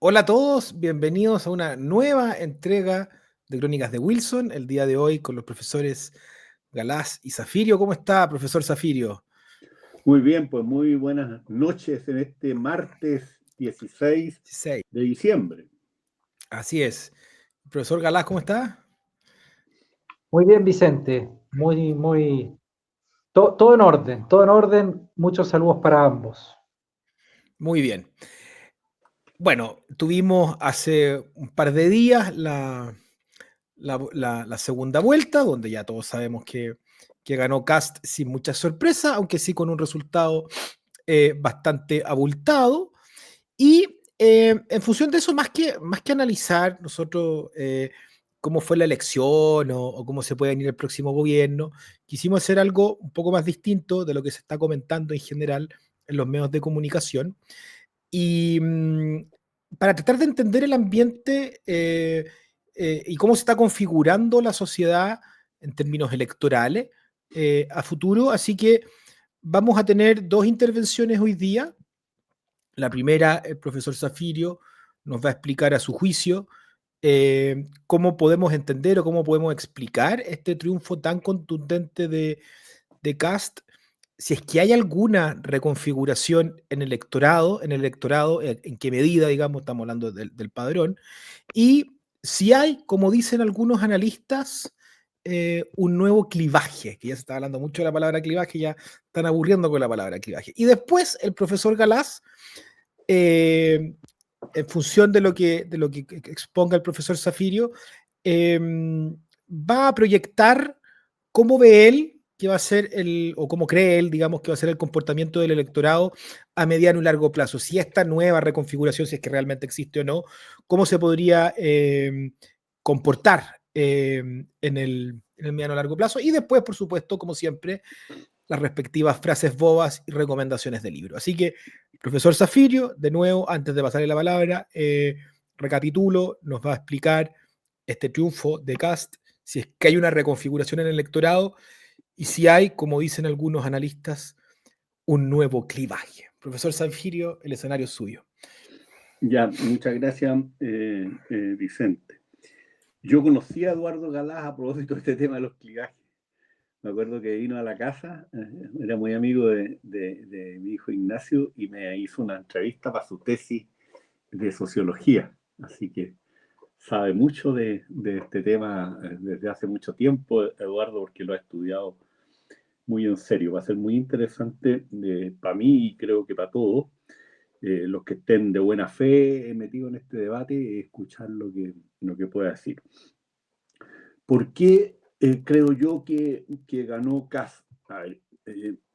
Hola a todos, bienvenidos a una nueva entrega de Crónicas de Wilson, el día de hoy con los profesores Galás y Zafirio. ¿Cómo está, profesor Zafirio? Muy bien, pues muy buenas noches en este martes 16 16. de diciembre. Así es. Profesor Galás, ¿cómo está? Muy bien, Vicente. Todo en orden, todo en orden. Muchos saludos para ambos. Muy bien. Bueno, tuvimos hace un par de días la segunda vuelta, donde ya todos sabemos que ganó Cast sin mucha sorpresa, aunque sí con un resultado bastante abultado. Y en función de eso, más que analizar nosotros cómo fue la elección o cómo se puede venir el próximo gobierno, quisimos hacer algo un poco más distinto de lo que se está comentando en general en los medios de comunicación. Y para tratar de entender el ambiente y cómo se está configurando la sociedad en términos electorales a futuro. Así que vamos a tener dos intervenciones hoy día. La primera, el profesor Zafirio nos va a explicar a su juicio cómo podemos entender o cómo podemos explicar este triunfo tan contundente de Kast, si es que hay alguna reconfiguración en el electorado, en qué medida, digamos, estamos hablando del padrón, y si hay, como dicen algunos analistas, un nuevo clivaje, que ya se está hablando mucho de la palabra clivaje, ya están aburriendo con la palabra clivaje. Y después el profesor Galás, en función de lo que exponga el profesor Zafirio, va a proyectar cómo ve él que va a ser o cómo cree él, digamos, que va a ser el comportamiento del electorado a mediano y largo plazo. Si esta nueva reconfiguración, si es que realmente existe o no, cómo se podría comportar en el mediano y largo plazo. Y después, por supuesto, como siempre, las respectivas frases bobas y recomendaciones de libro. Así que, profesor Zafirio, de nuevo, antes de pasarle la palabra, recapitulo, nos va a explicar este triunfo de Kast, si es que hay una reconfiguración en el electorado y si hay, como dicen algunos analistas, un nuevo clivaje. Profesor Zafirio, el escenario es suyo. Ya, muchas gracias, Vicente. Yo conocí a Eduardo Galás a propósito de este tema de los clivajes. Me acuerdo que vino a la casa, era muy amigo de mi hijo Ignacio y me hizo una entrevista para su tesis de sociología. Así que sabe mucho de este tema desde hace mucho tiempo, Eduardo, porque lo ha estudiado muy en serio. Va a ser muy interesante para mí y creo que para todos los que estén de buena fe metidos en este debate, escuchar lo que pueda decir. ¿Por qué creo yo que ganó Kast? A ver,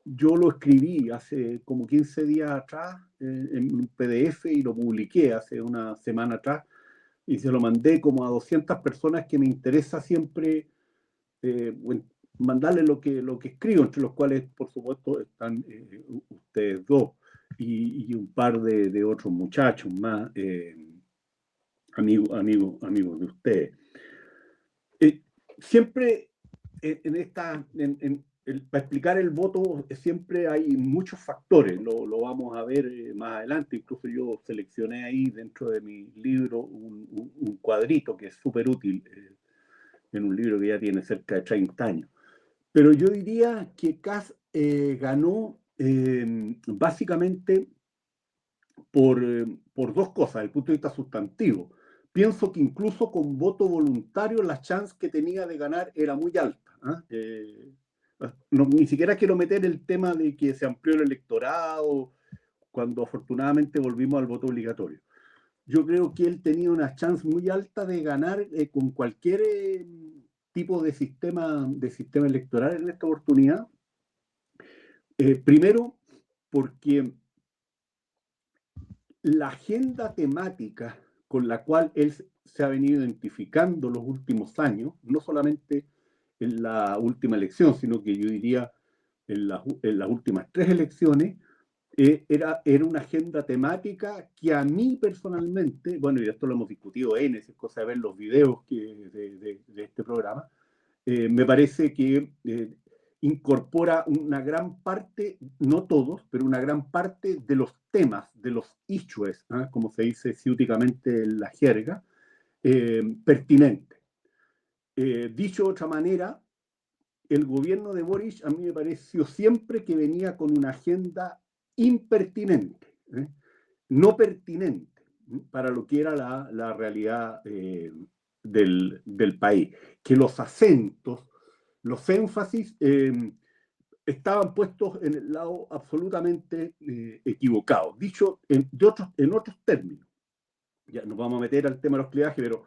yo lo escribí hace como 15 días atrás en un PDF y lo publiqué hace una semana atrás y se lo mandé como a 200 personas que me interesa siempre bueno, mandarle lo que escribo, entre los cuales, por supuesto, están ustedes dos y un par de otros muchachos más, amigos de ustedes. Siempre para explicar el voto siempre hay muchos factores, lo vamos a ver más adelante, incluso yo seleccioné ahí dentro de mi libro un cuadrito que es súper útil en un libro que ya tiene cerca de 30 años. Pero yo diría que Kast ganó básicamente por dos cosas, desde el punto de vista sustantivo. Pienso que incluso con voto voluntario la chance que tenía de ganar era muy alta. No, ni siquiera quiero meter el tema de que se amplió el electorado cuando afortunadamente volvimos al voto obligatorio. Yo creo que él tenía una chance muy alta de ganar con cualquier tipo de sistema electoral en esta oportunidad. Primero, porque la agenda temática con la cual él se ha venido identificando los últimos años, no solamente en la última elección, sino que yo diría en las últimas 3 elecciones, era una agenda temática que a mí personalmente, bueno, y esto lo hemos discutido es cosa de ver los videos de este programa, me parece que incorpora una gran parte, no todos, pero una gran parte de los temas, de los issues, como se dice ciúticamente en la jerga, pertinentes. Dicho de otra manera, el gobierno de Boric a mí me pareció siempre que venía con una agenda impertinente, no pertinente para lo que era la realidad del país, que los acentos, los énfasis estaban puestos en el lado absolutamente equivocado. Dicho en otros términos, ya nos vamos a meter al tema de los clivajes, pero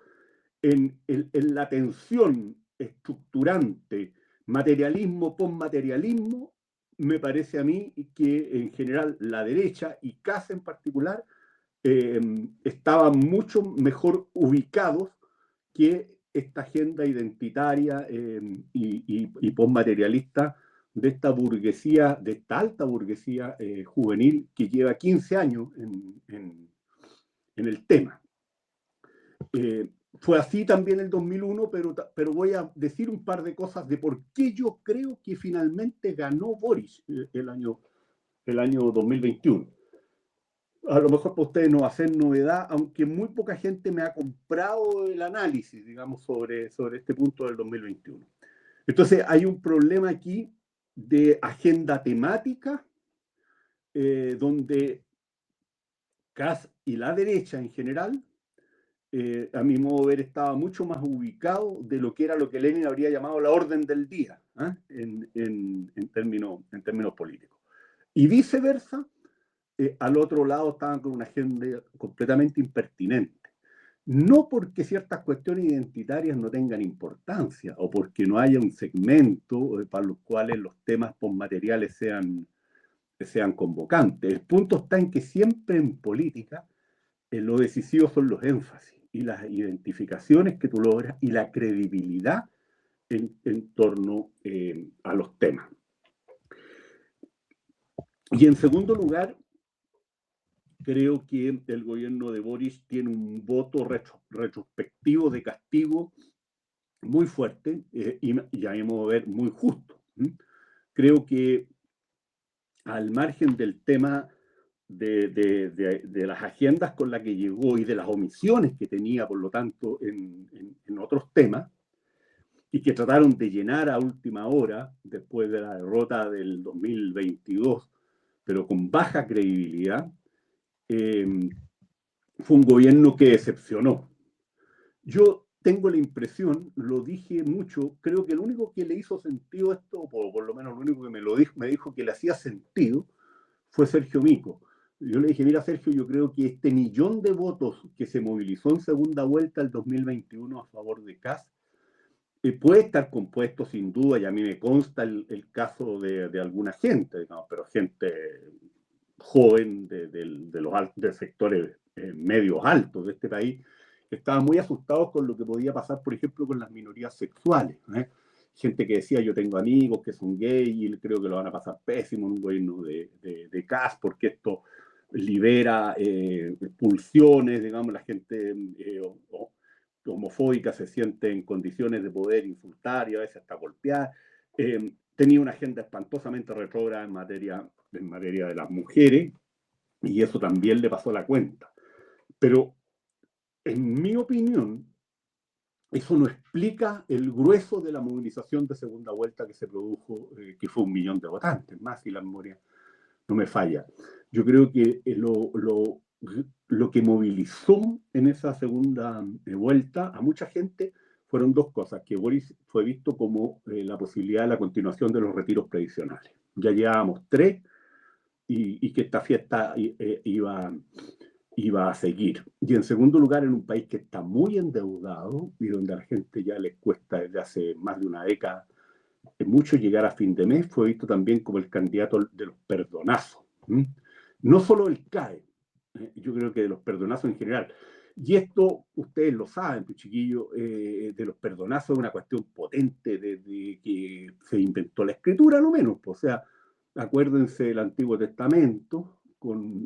en la tensión estructurante, materialismo, postmaterialismo, me parece a mí que en general la derecha y CAS en particular estaban mucho mejor ubicados que esta agenda identitaria y postmaterialista de esta burguesía, de esta alta burguesía juvenil que lleva 15 años en el tema. Fue así también el 2001, pero voy a decir un par de cosas de por qué yo creo que finalmente ganó Boric el año 2021. A lo mejor para ustedes no va a ser novedad, aunque muy poca gente me ha comprado el análisis, digamos, sobre este punto del 2021. Entonces, hay un problema aquí de agenda temática, donde CAS y la derecha en general, a mi modo de ver, estaba mucho más ubicado de lo que era lo que Lenin habría llamado la orden del día, en términos políticos. Y viceversa, al otro lado estaban con una agenda completamente impertinente. No porque ciertas cuestiones identitarias no tengan importancia o porque no haya un segmento para los cuales los temas postmateriales sean convocantes. El punto está en que siempre en política lo decisivo son los énfasis y las identificaciones que tú logras y la credibilidad en torno a los temas. Y en segundo lugar, creo que el gobierno de Boric tiene un voto retrospectivo de castigo muy fuerte y a mi modo de ver muy justo. Creo que al margen del tema de las agendas con las que llegó y de las omisiones que tenía, por lo tanto, en otros temas, y que trataron de llenar a última hora después de la derrota del 2022, pero con baja credibilidad, fue un gobierno que decepcionó. Yo tengo la impresión, lo dije mucho, creo que el único que le hizo sentido esto, o por lo menos el único que me dijo que le hacía sentido, fue Sergio Mico. Yo le dije, mira Sergio, yo creo que este 1 millón de votos que se movilizó en segunda vuelta el 2021 a favor de CAS, puede estar compuesto sin duda, y a mí me consta el caso de alguna gente, ¿no? Pero gente joven de sectores medios altos de este país, que estaban muy asustados con lo que podía pasar, por ejemplo, con las minorías sexuales. Gente que decía, yo tengo amigos que son gays y creo que lo van a pasar pésimo en un gobierno de CAS, porque esto libera pulsiones, digamos, la gente homofóbica se siente en condiciones de poder insultar y a veces hasta golpear. Tenía una agenda espantosamente retrógrada en materia de las mujeres, y eso también le pasó la cuenta. Pero, en mi opinión, eso no explica el grueso de la movilización de segunda vuelta que se produjo, que fue 1 millón de votantes, más si la memoria no me falla. Yo creo que lo que movilizó en esa segunda vuelta a mucha gente fueron dos cosas: que Boris fue visto como la posibilidad de la continuación de los retiros previsionales. Ya llevábamos 3 y que esta fiesta iba a seguir. Y en segundo lugar, en un país que está muy endeudado y donde a la gente ya les cuesta desde hace más de una década mucho llegar a fin de mes, fue visto también como el candidato de los perdonazos. No solo el CAE, yo creo que de los perdonazos en general. Y esto, ustedes lo saben, pues, chiquillos, de los perdonazos es una cuestión potente desde que se inventó la escritura, a lo menos. Pues, o sea, acuérdense del Antiguo Testamento con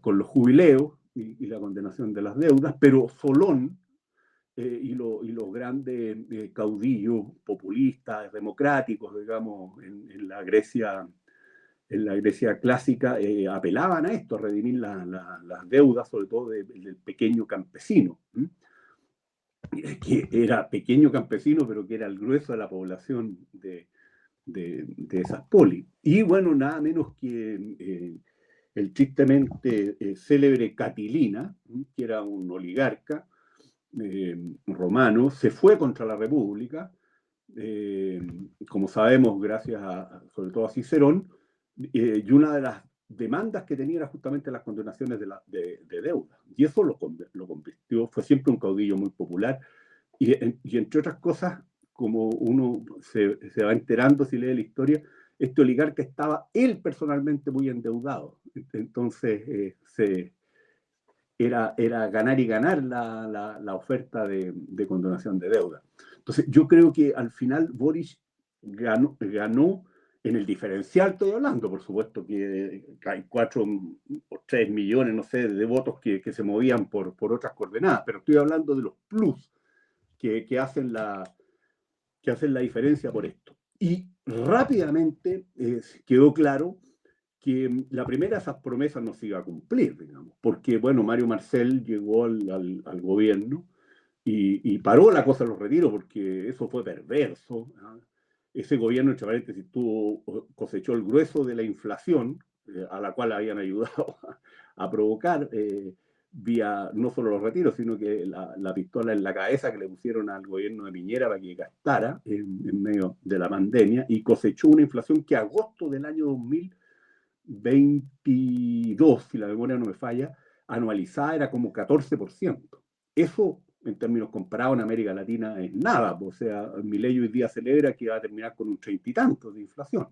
los jubileos y la condenación de las deudas, pero Solón y los grandes caudillos populistas, democráticos, digamos, en la Grecia clásica, apelaban a esto, a redimir las deudas, sobre todo del pequeño campesino, que era pequeño campesino, pero que era el grueso de la población de esas polis. Y bueno, nada menos que el tristemente célebre Catilina, que era un oligarca romano, se fue contra la República, como sabemos, gracias sobre todo a Cicerón, y una de las demandas que tenía era justamente las condonaciones de deuda. Y eso lo convirtió, fue siempre un caudillo muy popular, y entre otras cosas, como uno se va enterando si lee la historia, este oligarca estaba él personalmente muy endeudado. Entonces, era ganar y ganar la oferta de condonación de deuda. Entonces, yo creo que al final Boric ganó en el diferencial, estoy hablando, por supuesto que hay 4 o 3 millones, no sé, de votos que se movían por otras coordenadas, pero estoy hablando de los plus que hacen la diferencia por esto. Y rápidamente quedó claro que la primera de esas promesas no se iba a cumplir, digamos, porque, bueno, Mario Marcel llegó al gobierno y paró la cosa de los retiros, porque eso fue perverso, ¿no? Ese gobierno, entre paréntesis, cosechó el grueso de la inflación, a la cual habían ayudado a provocar, vía no solo los retiros, sino que la pistola en la cabeza que le pusieron al gobierno de Piñera para que gastara en medio de la pandemia, y cosechó una inflación que a agosto del año 2022, si la memoria no me falla, anualizada era como 14%. Eso, en términos comparados en América Latina, es nada. O sea, Milei hoy día celebra que va a terminar con un 30 y tanto de inflación,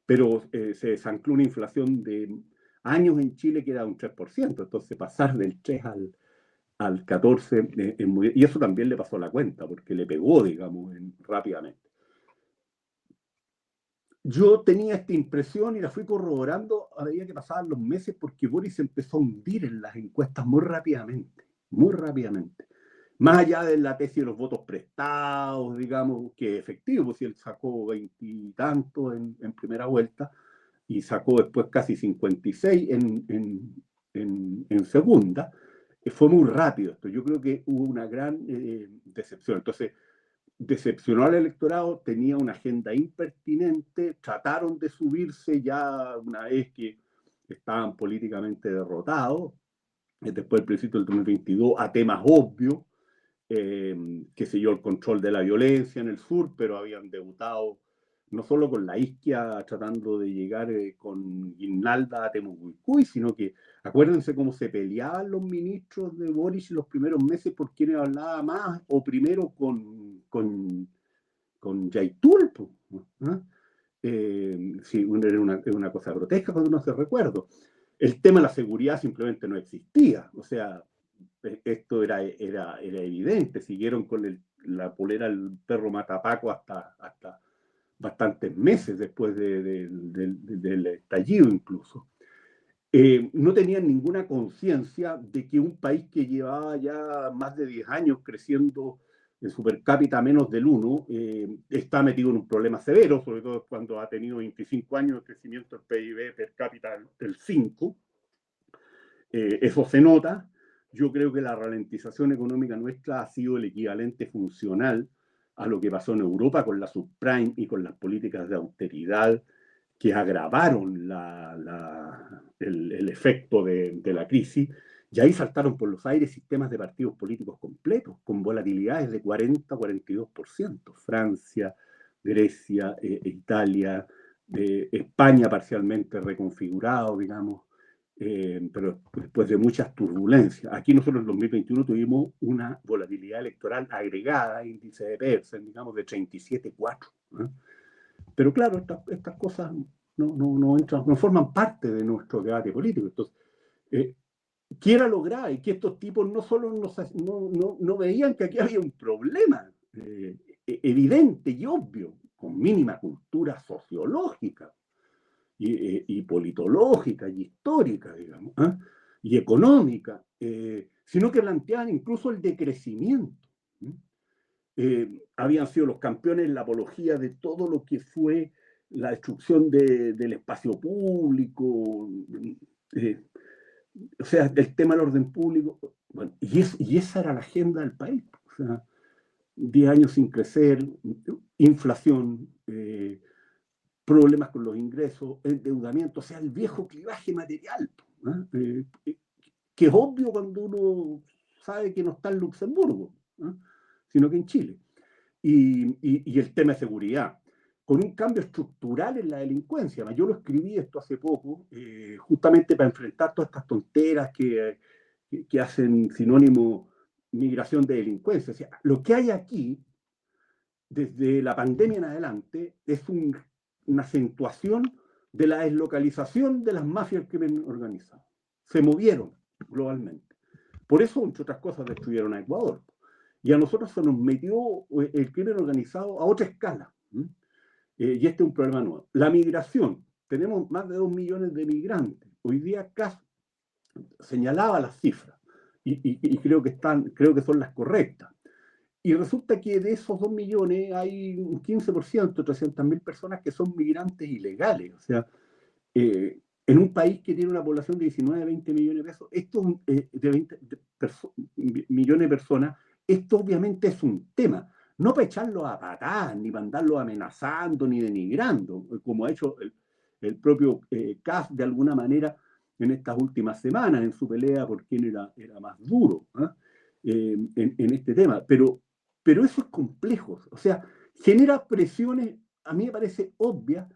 pero se desancló una inflación de años en Chile que era un 3%. Entonces, pasar del 3 al 14 es muy... Y eso también le pasó la cuenta, porque le pegó, digamos, rápidamente. Yo tenía esta impresión y la fui corroborando a medida que pasaban los meses, porque Boris empezó a hundir en las encuestas muy rápidamente, muy rápidamente. Más allá de la tesis de los votos prestados, digamos, que efectivo, si él sacó 20 y tanto en primera vuelta y sacó después casi 56 en segunda, fue muy rápido esto. Yo creo que hubo una gran decepción. Entonces, decepcionó al electorado, tenía una agenda impertinente, trataron de subirse ya una vez que estaban políticamente derrotados, después del plebiscito del 2022, a temas obvios, qué sé yo, el control de la violencia en el sur, pero habían debutado no solo con la isquia tratando de llegar con guirnalda a Temucuicui, sino que acuérdense cómo se peleaban los ministros de Boric en los primeros meses por quién hablaba más, o primero con Yaitul, ¿eh? Sí, era una cosa grotesca cuando uno se recuerda. El tema de la seguridad simplemente no existía, o sea, esto era evidente. Siguieron con la polera del perro matapaco hasta bastantes meses después del estallido incluso. No tenían ninguna conciencia de que un país que llevaba ya más de 10 años creciendo en su per cápita menos del 1, está metido en un problema severo, sobre todo cuando ha tenido 25 años de crecimiento del PIB per cápita del 5. Eso se nota. Yo creo que la ralentización económica nuestra ha sido el equivalente funcional a lo que pasó en Europa con la subprime y con las políticas de austeridad que agravaron el efecto de la crisis. Y ahí saltaron por los aires sistemas de partidos políticos completos, con volatilidades de 40-42%. Francia, Grecia, Italia, España parcialmente reconfigurado, digamos. Pero después de muchas turbulencias. Aquí nosotros en 2021 tuvimos una volatilidad electoral agregada, índice de Pearson, digamos, de 37,4. ¿eh? Pero claro, estas cosas no entran, no forman parte de nuestro debate político. Entonces, ¿qué era lo grave? Que estos tipos no solo no veían que aquí había un problema evidente y obvio, con mínima cultura sociológica, y politológica y histórica, digamos, y económica, sino que planteaban incluso el decrecimiento. Habían sido los campeones en la apología de todo lo que fue la destrucción del espacio público, o sea, del tema del orden público. Bueno, y esa era la agenda del país. O sea, 10 años sin crecer, inflación, problemas con los ingresos, endeudamiento, o sea, el viejo clivaje material, que es obvio cuando uno sabe que no está en Luxemburgo, sino que en Chile. Y el tema de seguridad, con un cambio estructural en la delincuencia. Yo lo escribí esto hace poco, justamente para enfrentar todas estas tonteras que hacen sinónimo migración de delincuencia. O sea, lo que hay aquí, desde la pandemia en adelante, es una acentuación de la deslocalización de las mafias del crimen organizado. Se movieron globalmente. Por eso, entre otras cosas, destruyeron a Ecuador. Y a nosotros se nos metió el crimen organizado a otra escala. Y este es un problema nuevo. La migración. Tenemos más de 2 millones de migrantes. Hoy día casi señalaba las cifras. Y creo que son las correctas. Y resulta que de esos 2 millones hay un 15%, 300.000 personas que son migrantes ilegales. O sea, en un país que tiene una población de 19, 20 millones de pesos, esto de 20 millones de personas, esto obviamente es un tema. No para echarlo a patadas, ni para andarlo amenazando, ni denigrando, como ha hecho el propio CAF de alguna manera en estas últimas semanas, en su pelea por quién era más duro en este tema. Pero eso es complejo, o sea, genera presiones, a mí me parece obvia,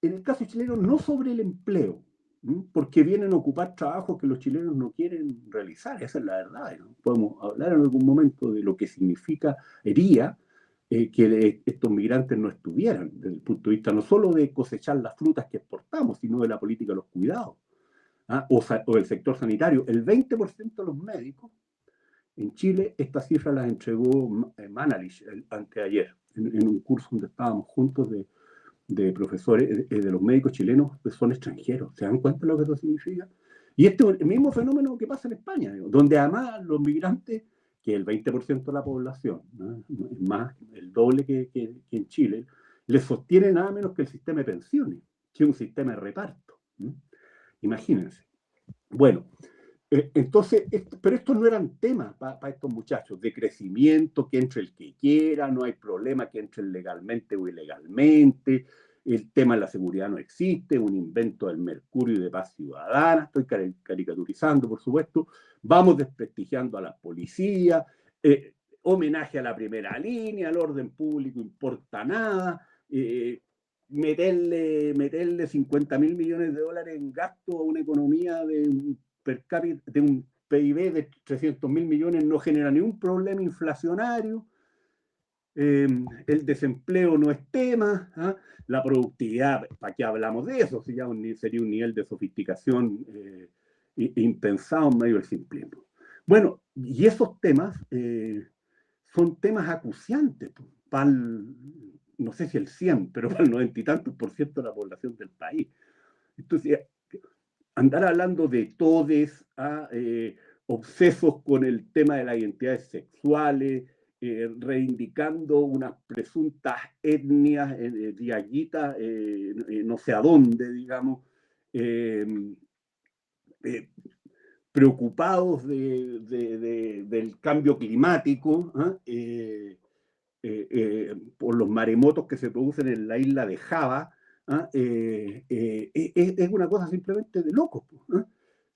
en el caso chileno, no sobre el empleo, porque vienen a ocupar trabajos que los chilenos no quieren realizar, esa es la verdad, ¿no? Podemos hablar en algún momento de lo que significaría que estos migrantes no estuvieran, desde el punto de vista no solo de cosechar las frutas que exportamos, sino de la política de los cuidados, o del sector sanitario. El 20% de los médicos en Chile, esta cifra las entregó Manalich anteayer, en un curso donde estábamos juntos de profesores, de los médicos chilenos que son extranjeros. ¿Se dan cuenta de lo que eso significa? Y este es el mismo fenómeno que pasa en España, donde además los migrantes, que el 20% de la población, ¿no? Más el doble que en Chile, les sostiene nada menos que el sistema de pensiones, que es un sistema de reparto. Imagínense. Bueno, entonces, pero estos no eran temas para estos muchachos, de crecimiento, que entre el que quiera, no hay problema que entren legalmente o ilegalmente, el tema de la seguridad no existe, un invento del Mercurio y de Paz Ciudadana, estoy caricaturizando, por supuesto, vamos desprestigiando a la policía, homenaje a la primera línea, al orden público importa nada, meterle 50.000 millones de dólares en gasto a una economía de un per cápita, de un PIB de 300.000 millones no genera ningún problema inflacionario, el desempleo no es tema, la productividad, ¿para qué hablamos de eso? Si ya sería un nivel de sofisticación impensado en medio del simplismo. Bueno, y esos temas son temas acuciantes para no sé si el 100, pero para el 90 y tantos % de la población del país. Entonces, andar hablando de todes, obsesos con el tema de las identidades sexuales, reivindicando unas presuntas etnias diaguitas, no sé a dónde, digamos, preocupados del cambio climático, por los maremotos que se producen en la isla de Java, es una cosa simplemente de locos.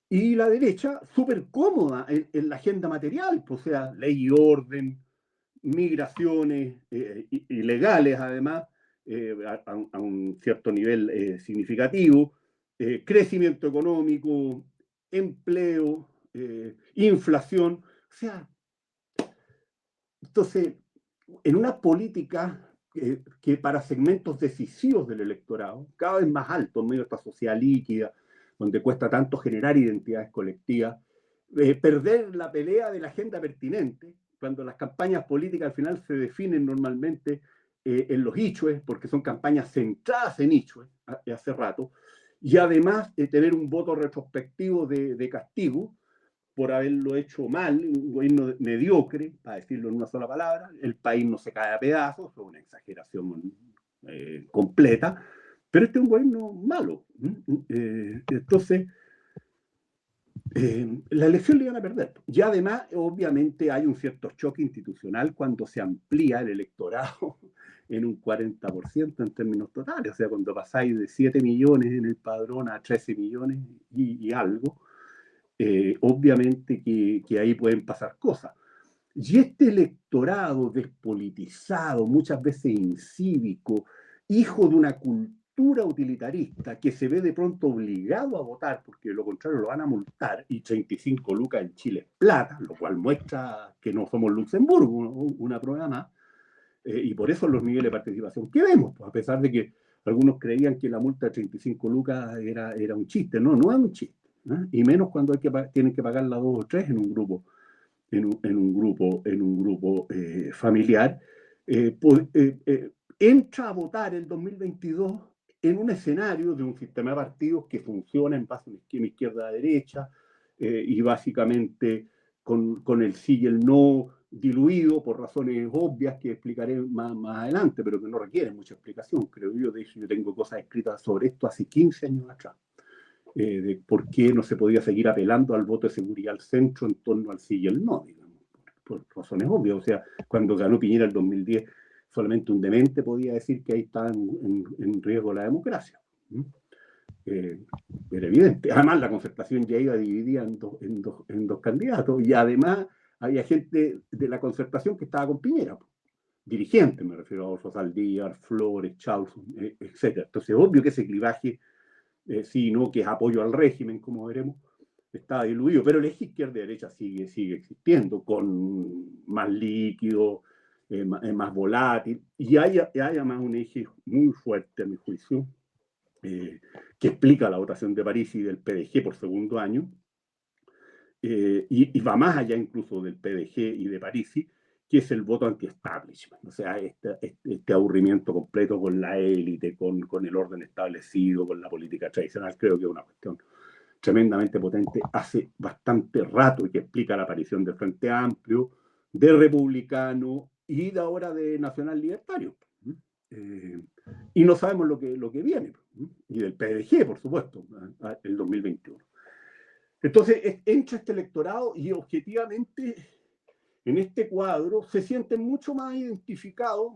Y la derecha, súper cómoda en la agenda material, o sea, ley y orden, migraciones ilegales, además, a un cierto nivel significativo, crecimiento económico, empleo, inflación. O sea, entonces, en una política que para segmentos decisivos del electorado, cada vez más alto, en medio de esta sociedad líquida, donde cuesta tanto generar identidades colectivas, perder la pelea de la agenda pertinente, cuando las campañas políticas al final se definen normalmente en los ichues, porque son campañas centradas en ichues hace rato, y además tener un voto retrospectivo de castigo, por haberlo hecho mal, un gobierno mediocre, para decirlo en una sola palabra. El país no se cae a pedazos, es una exageración completa, pero este es un gobierno malo. Entonces, la elección le iban a perder. Y además, obviamente, hay un cierto choque institucional cuando se amplía el electorado en un 40% en términos totales. O sea, cuando pasáis de 7 millones en el padrón a 13 millones y algo, obviamente que ahí pueden pasar cosas. Y este electorado despolitizado, muchas veces incívico, hijo de una cultura utilitarista que se ve de pronto obligado a votar porque de lo contrario lo van a multar, y 35 lucas en Chile es plata, lo cual muestra que no somos Luxemburgo, una prueba más, y por eso los niveles de participación que vemos, pues, a pesar de que algunos creían que la multa de 35 lucas era un chiste. No, no es un chiste, ¿eh? Y menos cuando tienen que pagarla 2 o 3 en un grupo, en un grupo familiar. Entra a votar el 2022 en un escenario de un sistema de partidos que funciona en base a un esquema izquierda-derecha, y básicamente con el sí y el no diluido por razones obvias que explicaré más adelante, pero que no requieren mucha explicación, creo yo. De hecho, yo tengo cosas escritas sobre esto hace 15 años atrás, de por qué no se podía seguir apelando al voto de seguridad al centro en torno al sí y el no, digamos, por razones obvias. O sea, cuando ganó Piñera el 2010, solamente un demente podía decir que ahí está en riesgo la democracia. Era evidente. Además, la concertación ya iba dividida en dos candidatos, y además había gente de la concertación que estaba con Piñera, dirigentes, me refiero a Adolfo Saldívar, Flores, Chausson, etc. Entonces, obvio que ese clivaje, sí, no, que es apoyo al régimen, como veremos, está diluido, pero el eje izquierda-derecha sigue existiendo, con más líquido, más volátil, y hay además un eje muy fuerte, a mi juicio, que explica la votación de París y del PDG por segundo año, y va más allá incluso del PDG y de Parisi, que es el voto anti-establishment. O sea, este aburrimiento completo con la élite, con el orden establecido, con la política tradicional. Creo que es una cuestión tremendamente potente hace bastante rato, y que explica la aparición del Frente Amplio, de Republicano y de ahora de Nacional Libertario. Y no sabemos lo que viene. Y del PDG, por supuesto, el 2021. Entonces entra este electorado y objetivamente en este cuadro se sienten mucho más identificados.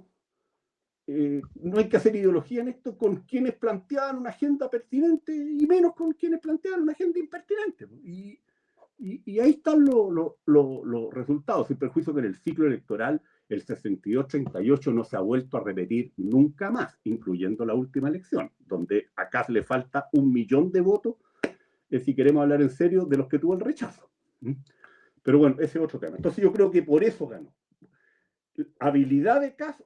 No hay que hacer ideología en esto, con quienes planteaban una agenda pertinente y menos con quienes planteaban una agenda impertinente. Y ahí están los resultados, sin perjuicio que en el ciclo electoral el 62-38 no se ha vuelto a repetir nunca más, incluyendo la última elección, donde a Kast le falta 1 millón de votos, si queremos hablar en serio, de los que tuvo el rechazo. Pero bueno, ese es otro tema. Entonces yo creo que por eso ganó. Habilidad de Kast,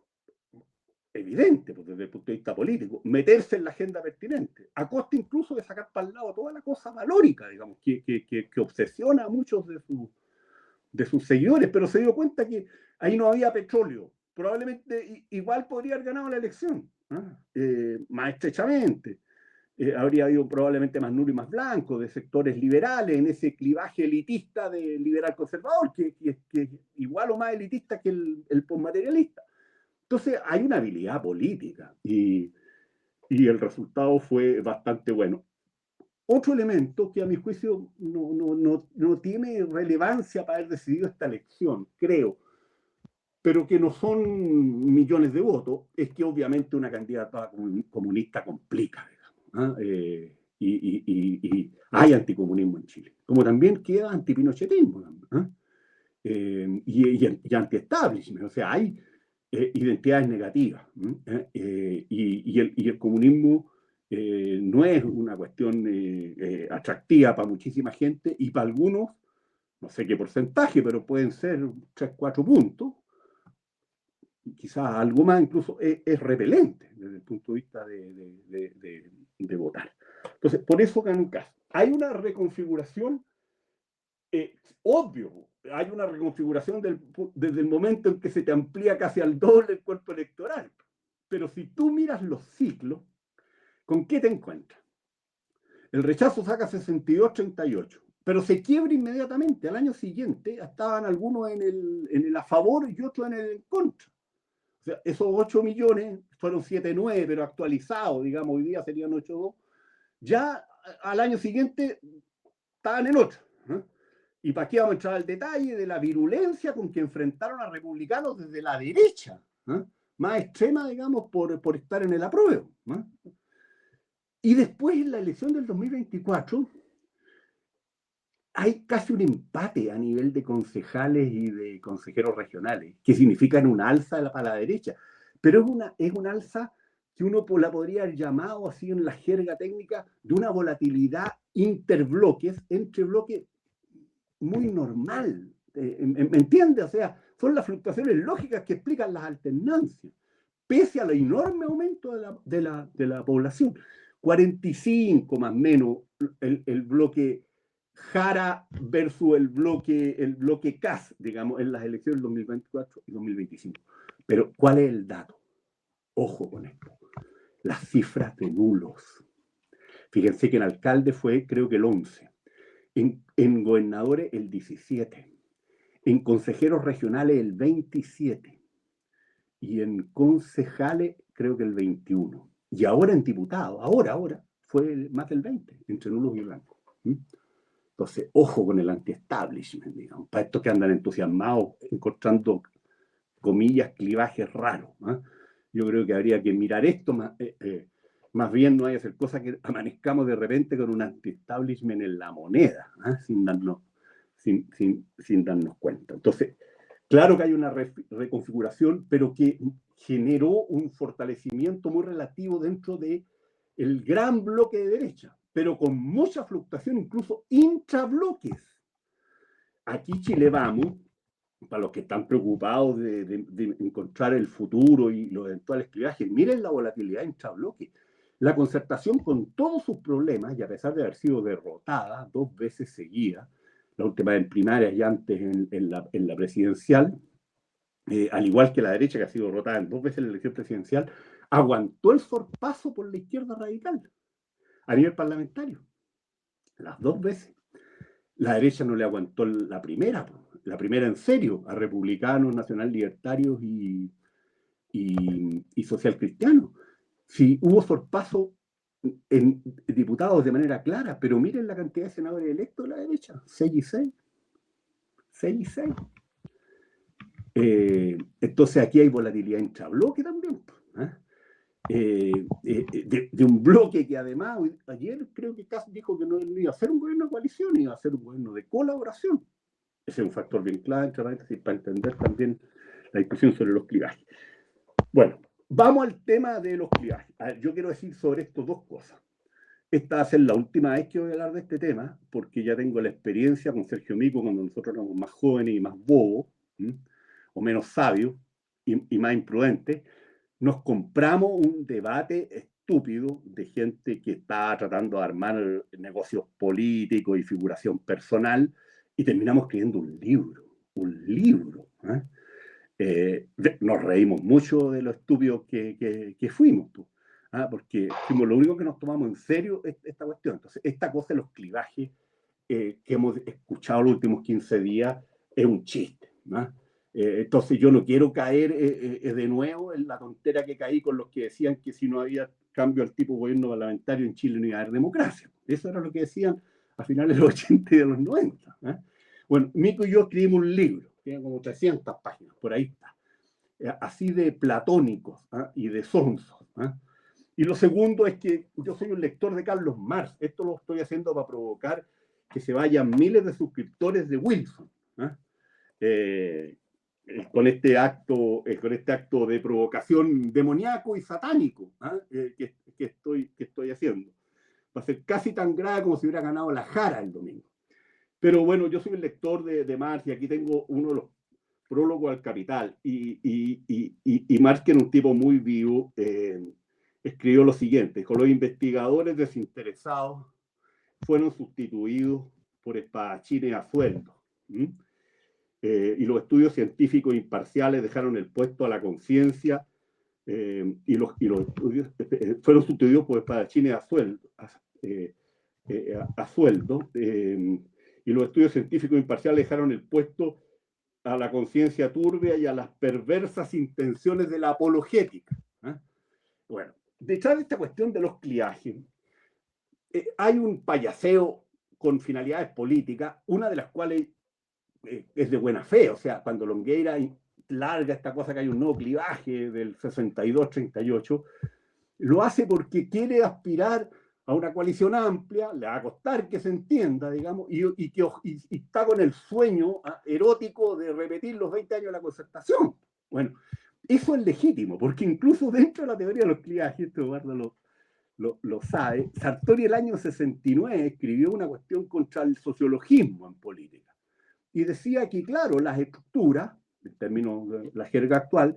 evidente, pues, desde el punto de vista político, meterse en la agenda pertinente, a costa incluso de sacar para el lado toda la cosa valórica, digamos, que obsesiona a muchos de sus seguidores, pero se dio cuenta que ahí no había petróleo. Probablemente igual podría haber ganado la elección, más estrechamente. Habría habido probablemente más nulo y más blanco, de sectores liberales, en ese clivaje elitista de liberal conservador, que igual o más elitista que el postmaterialista. Entonces hay una habilidad política, y el resultado fue bastante bueno. Otro elemento que a mi juicio no tiene relevancia para haber decidido esta elección, creo, pero que no son millones de votos, es que obviamente una candidata comunista complica, digamos, ¿eh? Y hay anticomunismo en Chile, como también queda antipinochetismo, y anti-establishment. O sea, hay identidades negativas, y el comunismo no es una cuestión atractiva para muchísima gente, y para algunos, no sé qué porcentaje, pero pueden ser 3-4 puntos, quizás algo más, incluso es repelente desde el punto de vista de votar. Entonces, por eso ganó Kast. Hay una reconfiguración, obvio, hay una reconfiguración desde el momento en que se te amplía casi al doble el cuerpo electoral. Pero si tú miras los ciclos, ¿con qué te encuentras? El rechazo saca 62-38, pero se quiebra inmediatamente. Al año siguiente estaban algunos en el a favor y otros en el en contra. O sea, esos 8 millones fueron 7,9, pero actualizados, digamos, hoy día serían 8,2. Ya al año siguiente estaban en otro. ¿Eh? Y para aquí vamos a entrar al detalle de la virulencia con que enfrentaron a republicanos desde la derecha, más extrema, digamos, por estar en el apruebo. Y después, en la elección del 2024, hay casi un empate a nivel de concejales y de consejeros regionales, que significan una alza para la derecha. Pero es una alza que uno la podría haber llamado así en la jerga técnica de una volatilidad interbloques, entre bloques muy normal. ¿Me entiendes? O sea, son las fluctuaciones lógicas que explican las alternancias, pese al enorme aumento de la población. 45 más o menos el bloque Jara versus el bloque Kass, digamos, en las elecciones 2024 y 2025. Pero, ¿cuál es el dato? Ojo con esto. Las cifras de nulos. Fíjense que en alcalde fue, creo que el 11. En gobernadores, el 17. En consejeros regionales, el 27. Y en concejales, creo que el 21. Y ahora en diputados, ahora, fue más del 20, entre nulos y blancos. Entonces, ojo con el anti-establishment, digamos, para estos que andan entusiasmados encontrando, comillas, clivajes raros. Yo creo que habría que mirar esto más bien no hay que hacer cosas que amanezcamos de repente con un anti-establishment en la moneda, sin darnos cuenta. Entonces, claro que hay una reconfiguración, pero que generó un fortalecimiento muy relativo dentro del gran bloque de derecha, pero con mucha fluctuación, incluso intrabloques. Aquí Chile Vamos, para los que están preocupados de encontrar el futuro y los eventuales clivajes, miren la volatilidad intrabloques. La Concertación, con todos sus problemas, y a pesar de haber sido derrotada 2 veces seguidas, la última en primarias y antes en la presidencial, al igual que la derecha, que ha sido derrotada en 2 veces en la elección presidencial, aguantó el sorpaso por la izquierda radical a nivel parlamentario. Las 2 veces. La derecha no le aguantó la primera en serio, a republicanos, nacional libertarios y social cristianos. Sí, hubo sorpaso en diputados de manera clara, pero miren la cantidad de senadores electos de la derecha, 6 y 6. 6 y 6. Entonces aquí hay volatilidad intrabloque también. De un bloque que además, ayer creo que Kass dijo que no iba a ser un gobierno de coalición, iba a ser un gobierno de colaboración. Ese es un factor bien clave, entre paréntesis, para entender también la discusión sobre los clivajes. Bueno, vamos al tema de los clivajes. A ver, yo quiero decir sobre esto 2 cosas. Esta va a ser la última vez que voy a hablar de este tema, porque ya tengo la experiencia con Sergio Mico cuando nosotros éramos más jóvenes y más bobos, o menos sabios y más imprudentes. Nos compramos un debate estúpido de gente que está tratando de armar negocios políticos y figuración personal, y terminamos escribiendo un libro. Nos reímos mucho de lo estúpidos que fuimos, porque fuimos lo único que nos tomamos en serio esta cuestión. Entonces, esta cosa de los clivajes que hemos escuchado los últimos 15 días es un chiste. Entonces, yo no quiero caer de nuevo en la tontera que caí con los que decían que si no había cambio al tipo de gobierno parlamentario en Chile no iba a haber democracia. Eso era lo que decían a finales de los 80 y de los 90. Bueno, Mico y yo escribimos un libro, tiene como 300 páginas, por ahí está, así de platónicos y de sonsos. Y lo segundo es que yo soy un lector de Carlos Marx. Esto lo estoy haciendo para provocar que se vayan miles de suscriptores de Wilson. Con este acto de provocación demoníaco y satánico que estoy haciendo. Va a ser casi tan grave como si hubiera ganado la Jara el domingo. Pero bueno, yo soy el lector de Marx y aquí tengo uno de los prólogos al Capital. Y Marx, que era un tipo muy vivo, escribió lo siguiente: con los investigadores desinteresados fueron sustituidos por espadachines a sueldo. Y los estudios científicos imparciales dejaron el puesto a la conciencia y los estudios fueron sustituidos por espadachines a sueldo. y los estudios científicos imparciales dejaron el puesto a la conciencia turbia y a las perversas intenciones de la apologética. Bueno, detrás de esta cuestión de los cliajes, hay un payaseo con finalidades políticas, una de las cuales es de buena fe. O sea, cuando Longueira larga esta cosa que hay un nuevo clivaje del 62-38, lo hace porque quiere aspirar a una coalición amplia, le va a costar que se entienda, digamos, y está con el sueño erótico de repetir los 20 años de la Concertación. Bueno, eso es legítimo, porque incluso dentro de la teoría de los clivajes, esto Eduardo lo sabe, Sartori el año 69 escribió una cuestión contra el sociologismo en política, y decía que, claro, las estructuras, en términos de la jerga actual,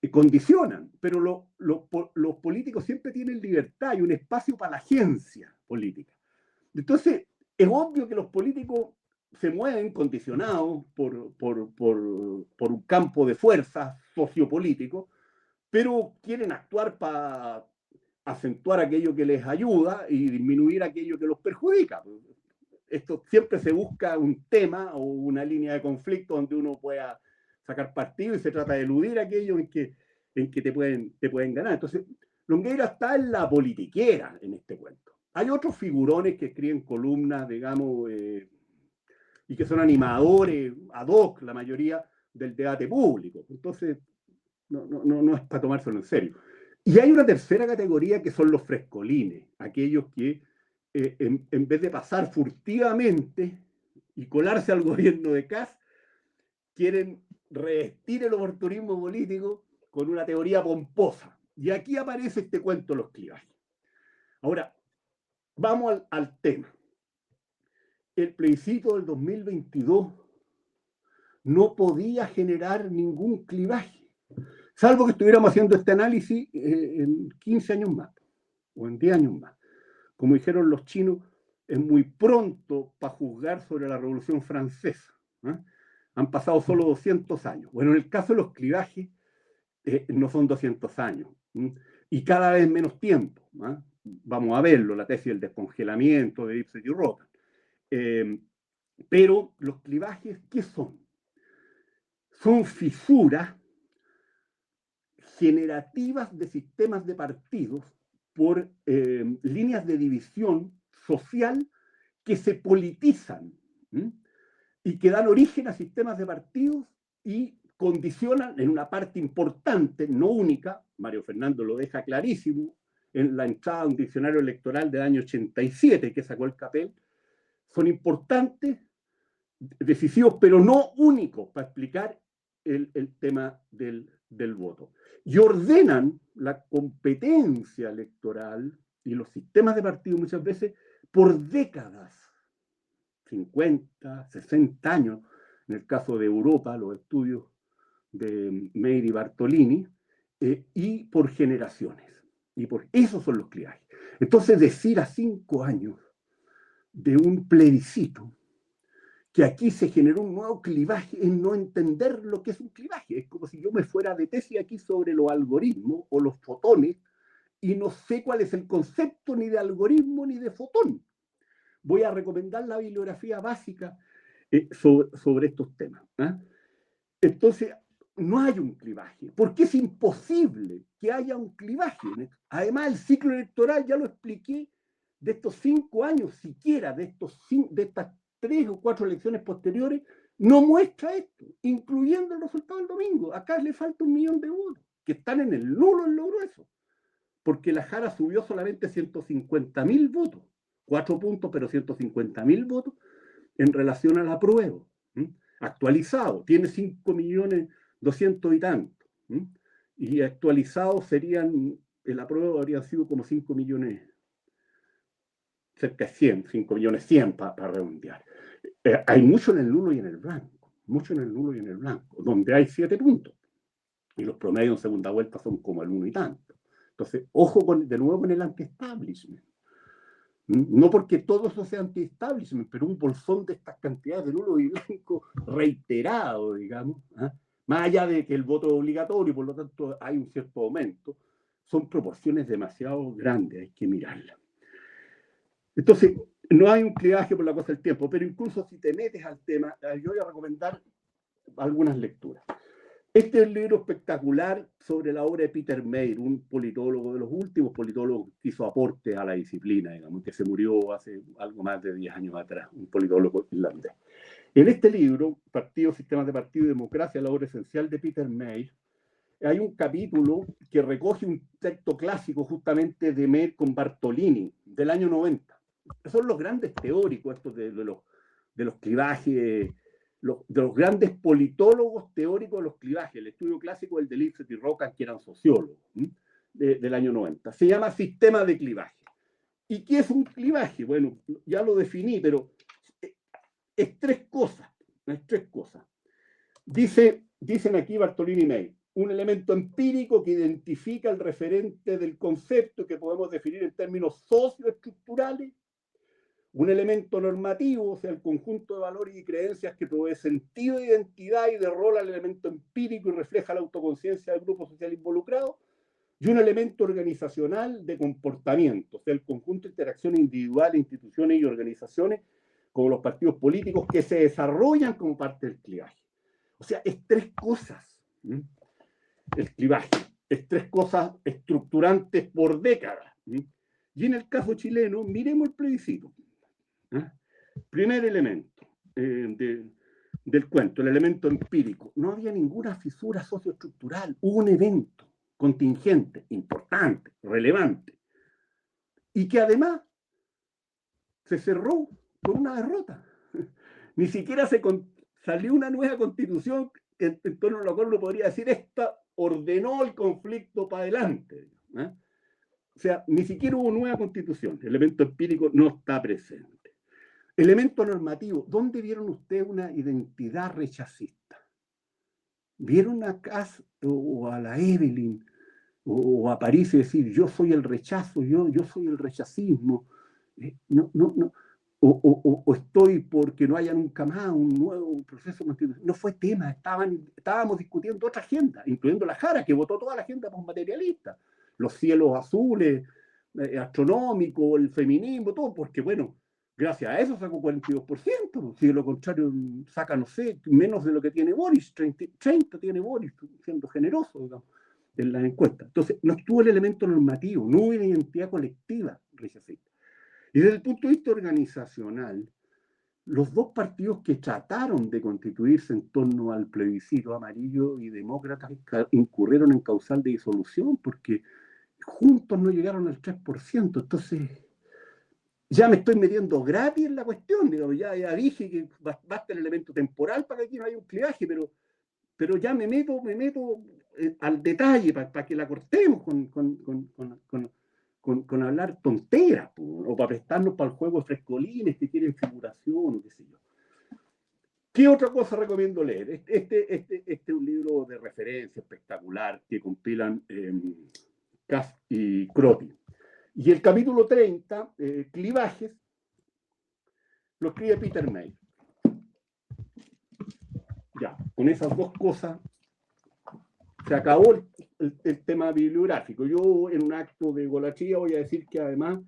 condicionan, pero los políticos siempre tienen libertad y un espacio para la agencia política. Entonces, es obvio que los políticos se mueven condicionados por un campo de fuerza sociopolítico, pero quieren actuar para acentuar aquello que les ayuda y disminuir aquello que los perjudica. Esto siempre se busca un tema o una línea de conflicto donde uno pueda sacar partido y se trata de eludir aquello en que te pueden ganar. Entonces, Longueira está en la politiquera en este cuento. Hay otros figurones que escriben columnas, digamos, y que son animadores ad hoc, la mayoría del debate público. Entonces, no es para tomárselo en serio. Y hay una tercera categoría que son los frescolines, aquellos que en vez de pasar furtivamente y colarse al gobierno de Kast, quieren revestir el oportunismo político con una teoría pomposa. Y aquí aparece este cuento de los clivajes. Ahora, vamos al tema. El plebiscito del 2022 no podía generar ningún clivaje, salvo que estuviéramos haciendo este análisis en 15 años más, o en 10 años más. Como dijeron los chinos, es muy pronto para juzgar sobre la Revolución Francesa. Han pasado solo 200 años. Bueno, en el caso de los clivajes, no son 200 años. Y cada vez menos tiempo. Vamos a verlo, la tesis del descongelamiento de Ipset y Roth. Pero los clivajes, ¿qué son? Son fisuras generativas de sistemas de partidos por líneas de división social que se politizan y que dan origen a sistemas de partidos y condicionan en una parte importante, no única, Mario Fernando lo deja clarísimo en la entrada a un diccionario electoral del año 87 que sacó el Capel, son importantes, decisivos, pero no únicos para explicar el tema del voto. Y ordenan la competencia electoral y los sistemas de partido muchas veces por décadas, 50, 60 años, en el caso de Europa, los estudios de Meir y Bartolini, y por generaciones. Y por eso son los clivajes. Entonces, decir a 5 años de un plebiscito que aquí se generó un nuevo clivaje es no entender lo que es un clivaje. Es como si yo me fuera de tesis aquí sobre los algoritmos o los fotones y no sé cuál es el concepto ni de algoritmo ni de fotón. Voy a recomendar la bibliografía básica sobre estos temas. Entonces, no hay un clivaje, porque es imposible que haya un clivaje. Además, el ciclo electoral, ya lo expliqué, de estos 5 años siquiera, de estas 3 o 4 elecciones posteriores, no muestra esto, incluyendo el resultado del domingo. Acá le falta 1 millón de votos, que están en el nulo en lo grueso, porque la Jara subió solamente 150.000 votos, 4 puntos, pero 150.000 votos en relación al apruebo. Actualizado, tiene 5.200.000 y tantos. Y actualizado serían, el apruebo habría sido como 5 millones, cerca de 100, 5.100.000 para redondear. Hay mucho en el nulo y en el blanco, mucho en el nulo y en el blanco, donde hay 7 puntos. Y los promedios en segunda vuelta son como el 1 y tanto. Entonces, ojo de nuevo con el anti-establishment. No porque todo eso sea anti-establishment, pero un bolsón de estas cantidades de nulo y blanco reiterado, digamos, más allá de que el voto es obligatorio y por lo tanto hay un cierto aumento, son proporciones demasiado grandes, hay que mirarlas. Entonces, no hay un clivaje por la cosa del tiempo, pero incluso si te metes al tema, yo voy a recomendar algunas lecturas. Este es un libro espectacular sobre la obra de Peter Mayer, un politólogo de los últimos politólogos que hizo aportes a la disciplina, digamos, que se murió hace algo más de 10 años atrás, un politólogo irlandés. En este libro, Partido, Sistemas de Partido y Democracia, la obra esencial de Peter Mayer, hay un capítulo que recoge un texto clásico justamente de Mayer con Bartolini, del año 90. Son los grandes teóricos estos de los clivajes, de los grandes politólogos teóricos de los clivajes, el estudio clásico del de Lipset y Roca, que eran sociólogos, del año 90. Se llama sistema de clivaje. ¿Y qué es un clivaje? Bueno, ya lo definí, pero es tres cosas. Dicen aquí Bartolini y May, un elemento empírico que identifica el referente del concepto que podemos definir en términos socioestructurales, un elemento normativo, o sea, el conjunto de valores y creencias que provee sentido de identidad y de rol al elemento empírico y refleja la autoconciencia del grupo social involucrado, y un elemento organizacional de comportamiento, o sea, el conjunto de interacciones individuales, instituciones y organizaciones, como los partidos políticos, que se desarrollan como parte del clivaje. O sea, es tres cosas, el clivaje, es tres cosas estructurantes por décadas. Y en el caso chileno, miremos el plebiscito. Primer elemento del cuento, el elemento empírico. No había ninguna fisura socioestructural, hubo un evento contingente, importante, relevante, y que además se cerró con una derrota. Ni siquiera salió una nueva constitución en torno a la cual uno podría decir, esta ordenó el conflicto para adelante. O sea, ni siquiera hubo nueva constitución, el elemento empírico no está presente. Elemento normativo, ¿dónde vieron ustedes una identidad rechacista? ¿Vieron a Kass o a la Evelyn o a París y decir, yo soy el rechazo, yo soy el rechacismo? No. O estoy porque no haya nunca más un nuevo proceso constitucional. No fue tema, estábamos discutiendo otra agenda, incluyendo la Jara, que votó toda la agenda postmaterialista. Los cielos azules, astronómicos, el feminismo, todo, porque bueno, gracias a eso sacó 42%, si de lo contrario saca, no sé, menos de lo que tiene Boris, 30 tiene Boris, siendo generoso, digamos, en las encuestas. Entonces, no estuvo el elemento normativo, no hubo una identidad colectiva rechacista. Y desde el punto de vista organizacional, los dos partidos que trataron de constituirse en torno al plebiscito, Amarillo y Demócratas, incurrieron en causal de disolución porque juntos no llegaron al 3%. Entonces, ya me estoy metiendo gratis en la cuestión, digamos, ya dije que basta el elemento temporal para que aquí no haya un clivaje, pero ya me meto al detalle para que la cortemos con hablar tonteras, o para prestarnos para el juego de frescolines que quieren figuración o qué sé yo. ¿Qué otra cosa recomiendo leer? Este es un libro de referencia espectacular que compilan Kass y Crotty. Y el capítulo 30, clivajes, lo escribe Peter Mayer. Ya, con esas dos cosas se acabó el tema bibliográfico. Yo, en un acto de golatría, voy a decir que además,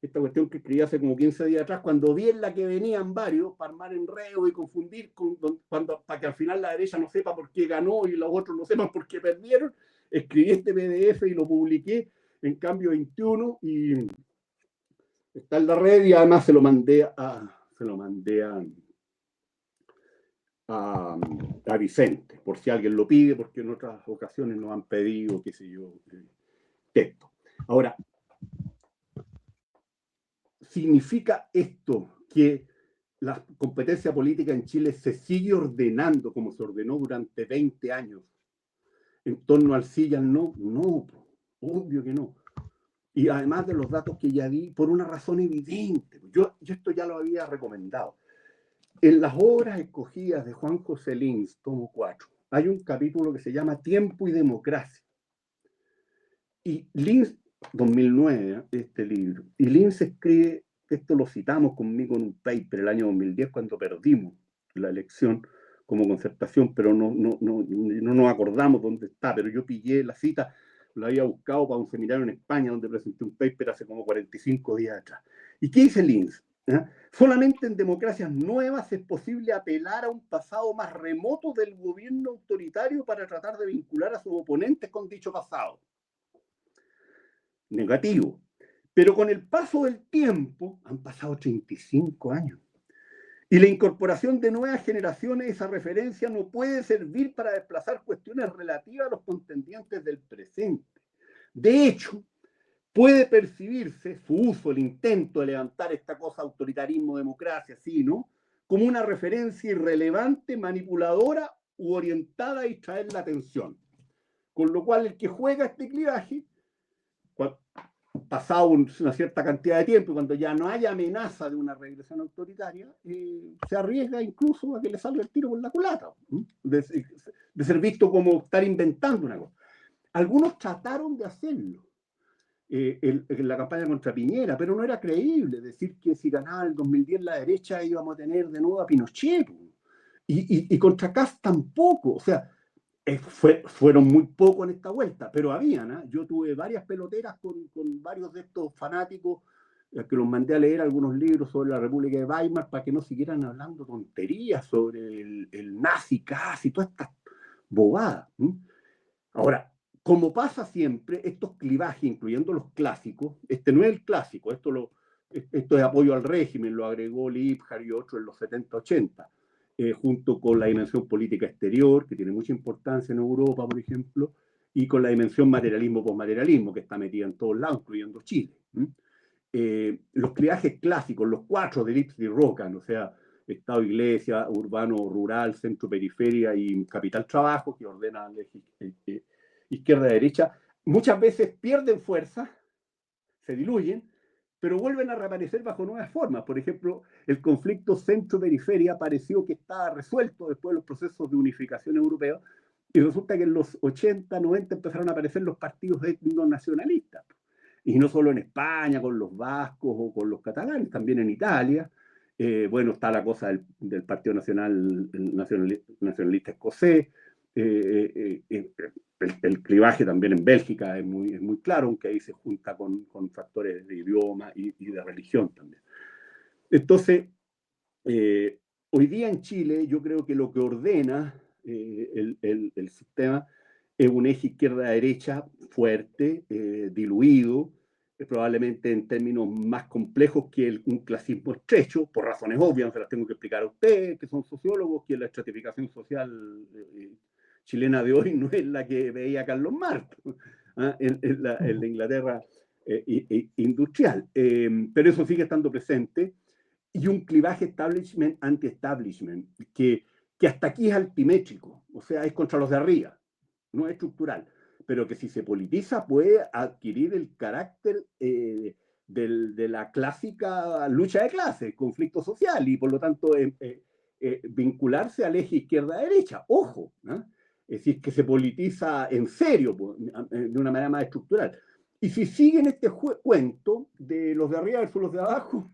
esta cuestión que escribí hace como 15 días atrás, cuando vi en la que venían varios para armar enredo y confundir, para que al final la derecha no sepa por qué ganó y los otros no sepan por qué perdieron, escribí este PDF y lo publiqué en Cambio 21 y está en la red, y además se lo mandé a Vicente, por si alguien lo pide, porque en otras ocasiones nos han pedido, qué sé yo, texto. Ahora, ¿significa esto que la competencia política en Chile se sigue ordenando como se ordenó durante 20 años en torno al sí y al no? No, obvio que no. Y además de los datos que ya di, por una razón evidente. Yo esto ya lo había recomendado. En las obras escogidas de Juan José Lins, tomo 4, hay un capítulo que se llama Tiempo y Democracia. Y Lins, 2009, este libro, y Lins escribe, esto lo citamos conmigo en un paper el año 2010 cuando perdimos la elección como Concertación, pero no nos acordamos dónde está, pero yo pillé la cita, la había buscado para un seminario en España donde presenté un paper hace como 45 días atrás. ¿Y qué dice Lins? Solamente en democracias nuevas es posible apelar a un pasado más remoto del gobierno autoritario para tratar de vincular a sus oponentes con dicho pasado. Negativo. Pero con el paso del tiempo, han pasado 35 años, y la incorporación de nuevas generaciones, esa referencia no puede servir para desplazar cuestiones relativas a los contendientes del presente. De hecho, puede percibirse su uso, el intento de levantar esta cosa autoritarismo, democracia, sí, ¿no?, como una referencia irrelevante, manipuladora u orientada a distraer la atención. Con lo cual, el que juega este clivaje, pasado una cierta cantidad de tiempo, cuando ya no hay amenaza de una regresión autoritaria, se arriesga incluso a que le salga el tiro por la culata, de ser visto como estar inventando una cosa. Algunos trataron de hacerlo en la campaña contra Piñera, pero no era creíble decir que si ganaba el 2010 la derecha íbamos a tener de nuevo a Pinochet, y contra Kast tampoco. O sea, fueron muy pocos en esta vuelta, pero habían, ¿eh? Yo tuve varias peloteras con varios de estos fanáticos que los mandé a leer algunos libros sobre la República de Weimar para que no siguieran hablando tonterías sobre el nazi casi, todas estas bobadas. Ahora, como pasa siempre, estos clivajes, incluyendo los clásicos, este no es el clásico, esto es apoyo al régimen, lo agregó Liebhardt y otros en los 70-80. Junto con la dimensión política exterior, que tiene mucha importancia en Europa, por ejemplo, y con la dimensión materialismo-posmaterialismo, que está metida en todos lados, incluyendo Chile. Los clivajes clásicos, los 4 de Lipsky y Rocan, o sea, Estado, Iglesia, urbano, rural, centro, periferia y capital, trabajo, que ordena izquierda-derecha, muchas veces pierden fuerza, se diluyen, pero vuelven a reaparecer bajo nuevas formas. Por ejemplo, el conflicto centro-periferia pareció que estaba resuelto después de los procesos de unificación europeos, y resulta que en los 80, 90 empezaron a aparecer los partidos etnonacionalistas. Y no solo en España, con los vascos o con los catalanes, también en Italia. Bueno, está la cosa del Partido Nacionalista Escocés. El clivaje también en Bélgica es muy claro, aunque ahí se junta con factores de idioma y de religión también. Entonces, hoy día en Chile yo creo que lo que ordena el sistema es un eje izquierda-derecha fuerte, diluido, probablemente en términos más complejos que un clasismo estrecho, por razones obvias, se las tengo que explicar a ustedes, que son sociólogos, que la estratificación social chilena de hoy no es la que veía Carlos Marx, en la Inglaterra industrial. Pero eso sigue estando presente, y un clivaje establishment anti-establishment, que hasta aquí es altimétrico, o sea, es contra los de arriba, no es estructural, pero que si se politiza puede adquirir el carácter de la clásica lucha de clases, conflicto social, y por lo tanto vincularse al eje izquierda-derecha. Ojo, ¿no? Es decir, que se politiza en serio, de una manera más estructural. Y si siguen este cuento de los de arriba versus los de abajo,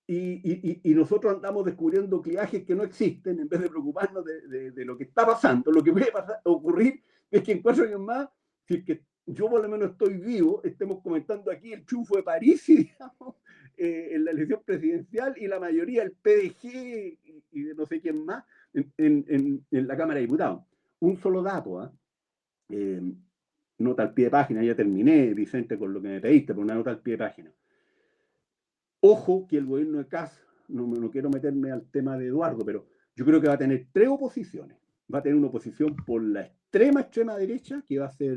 y nosotros andamos descubriendo clivajes que no existen, en vez de preocuparnos de lo que está pasando, lo que puede ocurrir es que en 4 años más, si es que yo por lo menos estoy vivo, estemos comentando aquí el triunfo de París, digamos, en la elección presidencial, y la mayoría del PDG y de no sé quién más en la Cámara de Diputados. Un solo dato, nota al pie de página, ya terminé, Vicente, con lo que me pediste, pero una nota al pie de página. Ojo que el gobierno de Kast, no quiero meterme al tema de Eduardo, pero yo creo que va a tener 3 oposiciones. Va a tener una oposición por la extrema derecha, que va a ser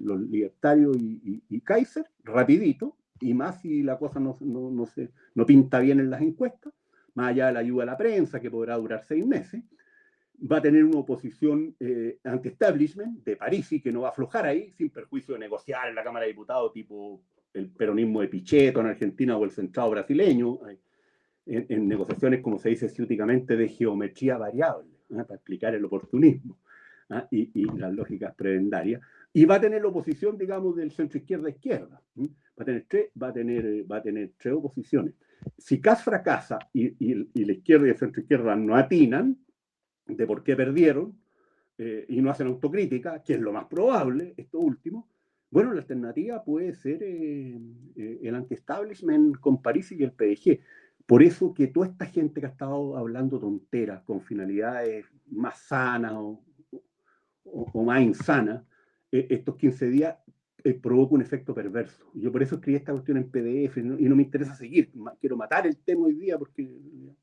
los libertarios y Kaiser, rapidito, y más si la cosa no pinta bien en las encuestas, más allá de la ayuda a la prensa, que podrá durar 6 meses. Va a tener una oposición anti-establishment de Parisi, que no va a aflojar ahí, sin perjuicio de negociar en la Cámara de Diputados, tipo el peronismo de Pichetto en Argentina o el centrado brasileño, en negociaciones, como se dice ciúticamente, de geometría variable, para explicar el oportunismo y las lógicas prebendarias. Y va a tener la oposición, digamos, del centro-izquierda-izquierda. Va a tener 3 oposiciones. Si Kast fracasa y la izquierda y el centro-izquierda no atinan de por qué perdieron y no hacen autocrítica, que es lo más probable, esto último, bueno, la alternativa puede ser el anti-establishment con Parisi y el PDG. Por eso que toda esta gente que ha estado hablando tonteras con finalidades más sanas o más insanas, estos 15 días provoca un efecto perverso. Yo por eso escribí esta cuestión en PDF y no me interesa seguir. Quiero matar el tema hoy día porque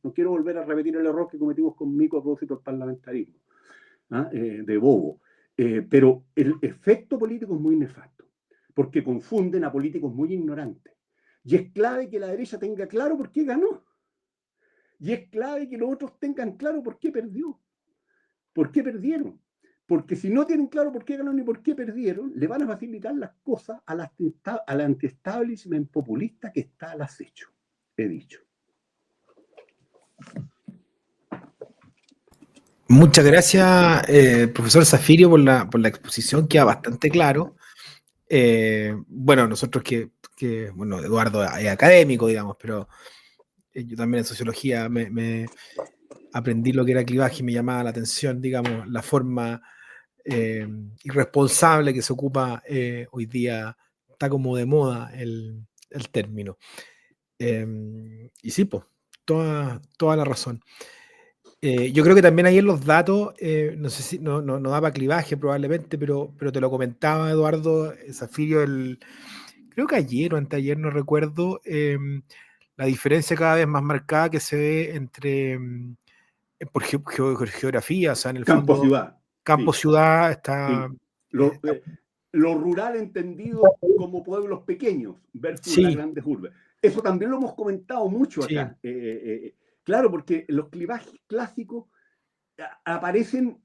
no quiero volver a repetir el error que cometimos con Mico a propósito del parlamentarismo, de bobo. Pero el efecto político es muy nefasto, porque confunden a políticos muy ignorantes. Y es clave que la derecha tenga claro por qué ganó. Y es clave que los otros tengan claro por qué perdió. ¿Por qué perdieron? Porque si no tienen claro por qué ganaron y por qué perdieron, le van a facilitar las cosas al anti-establishment populista que está al acecho. He dicho. Muchas gracias, profesor Zafirio, por la exposición, queda bastante claro. Bueno, nosotros bueno, Eduardo es académico, digamos, pero yo también en sociología me aprendí lo que era clivaje y me llamaba la atención, digamos, la forma irresponsable que se ocupa hoy día, está como de moda el término. Y sí, pues, toda la razón. Yo creo que también ahí en los datos, no sé si no daba clivaje probablemente, pero te lo comentaba Eduardo Zafirio, creo que ayer o anteayer, no recuerdo, la diferencia cada vez más marcada que se ve entre, por geografía, o sea, en el fondo, Campo-ciudad. campo-ciudad está... Sí. Lo rural entendido como pueblos pequeños versus las grandes urbes. Eso también lo hemos comentado mucho acá. Claro, porque los clivajes clásicos aparecen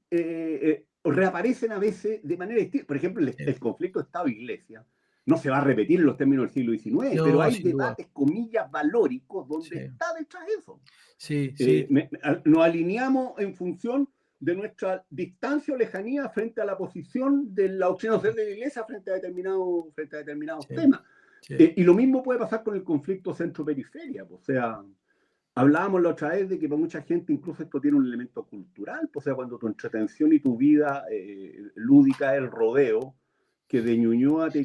o reaparecen a veces de manera distinta. Por ejemplo, el conflicto Estado-Iglesia no se va a repetir en los términos del siglo XIX, pero hay debates, comillas, valóricos donde está detrás eso. Nos alineamos en función de nuestra distancia o lejanía frente a la posición de la doctrina social de la Iglesia frente a determinados temas. Y lo mismo puede pasar con el conflicto centro-periferia. O sea, hablábamos la otra vez de que para mucha gente incluso esto tiene un elemento cultural. O sea, cuando tu entretención y tu vida lúdica es el rodeo, que de Ñuñoa te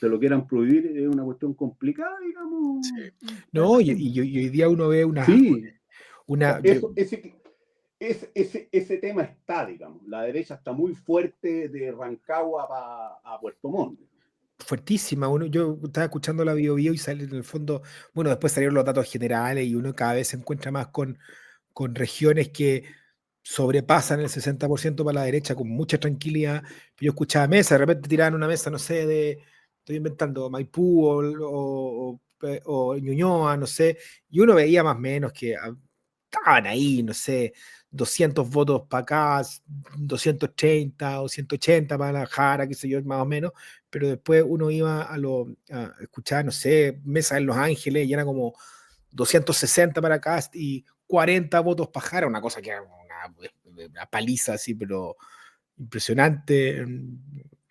lo quieran prohibir es una cuestión complicada, digamos. No, y hoy día uno ve una... Sí, ese tema está, digamos. La derecha está muy fuerte de Rancagua a Puerto Montt. Fuertísima. Yo estaba escuchando la Bio y sale en el fondo, bueno, después salieron los datos generales y uno cada vez se encuentra más con regiones que sobrepasan el 60% para la derecha con mucha tranquilidad. Yo escuchaba mesa, de repente tiraban una mesa, no sé, estoy inventando, Maipú o Ñuñoa, no sé, y uno veía más o menos que estaban ahí, no sé, 200 votos para acá, 230 o 180 para la Jara, qué sé yo, más o menos, pero después uno iba a escuchar, no sé, mesa en Los Ángeles y era como 260 para Cast y 40 votos para Jara, una cosa que era una paliza así, pero impresionante,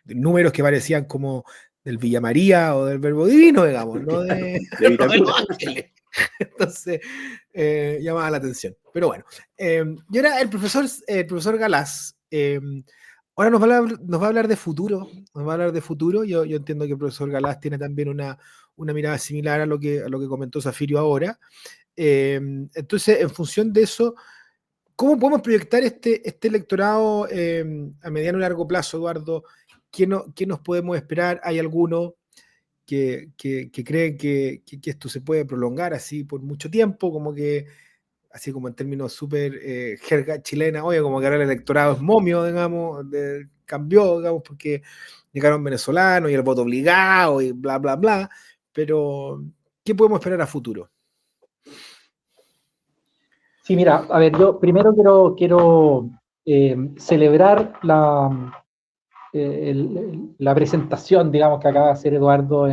números que parecían como del Villa María o del Verbo Divino, digamos, no de Los Ángeles. Entonces, llamaba la atención. Pero bueno, y ahora el profesor Galás, ahora nos va a hablar de futuro, Yo entiendo que el profesor Galás tiene también una mirada similar a lo que comentó Zafirio ahora. Entonces, en función de eso, ¿cómo podemos proyectar este electorado a mediano y largo plazo, Eduardo? ¿Qué nos podemos esperar? ¿Hay alguno que creen que esto se puede prolongar así por mucho tiempo? Como que, así como en términos súper jerga chilena, oye, como que ahora el electorado es momio, digamos, cambió, digamos, porque llegaron venezolanos y el voto obligado y bla, bla, bla. Pero, ¿qué podemos esperar a futuro? Sí, mira, a ver, yo primero quiero celebrar la presentación, digamos, que acaba de hacer Eduardo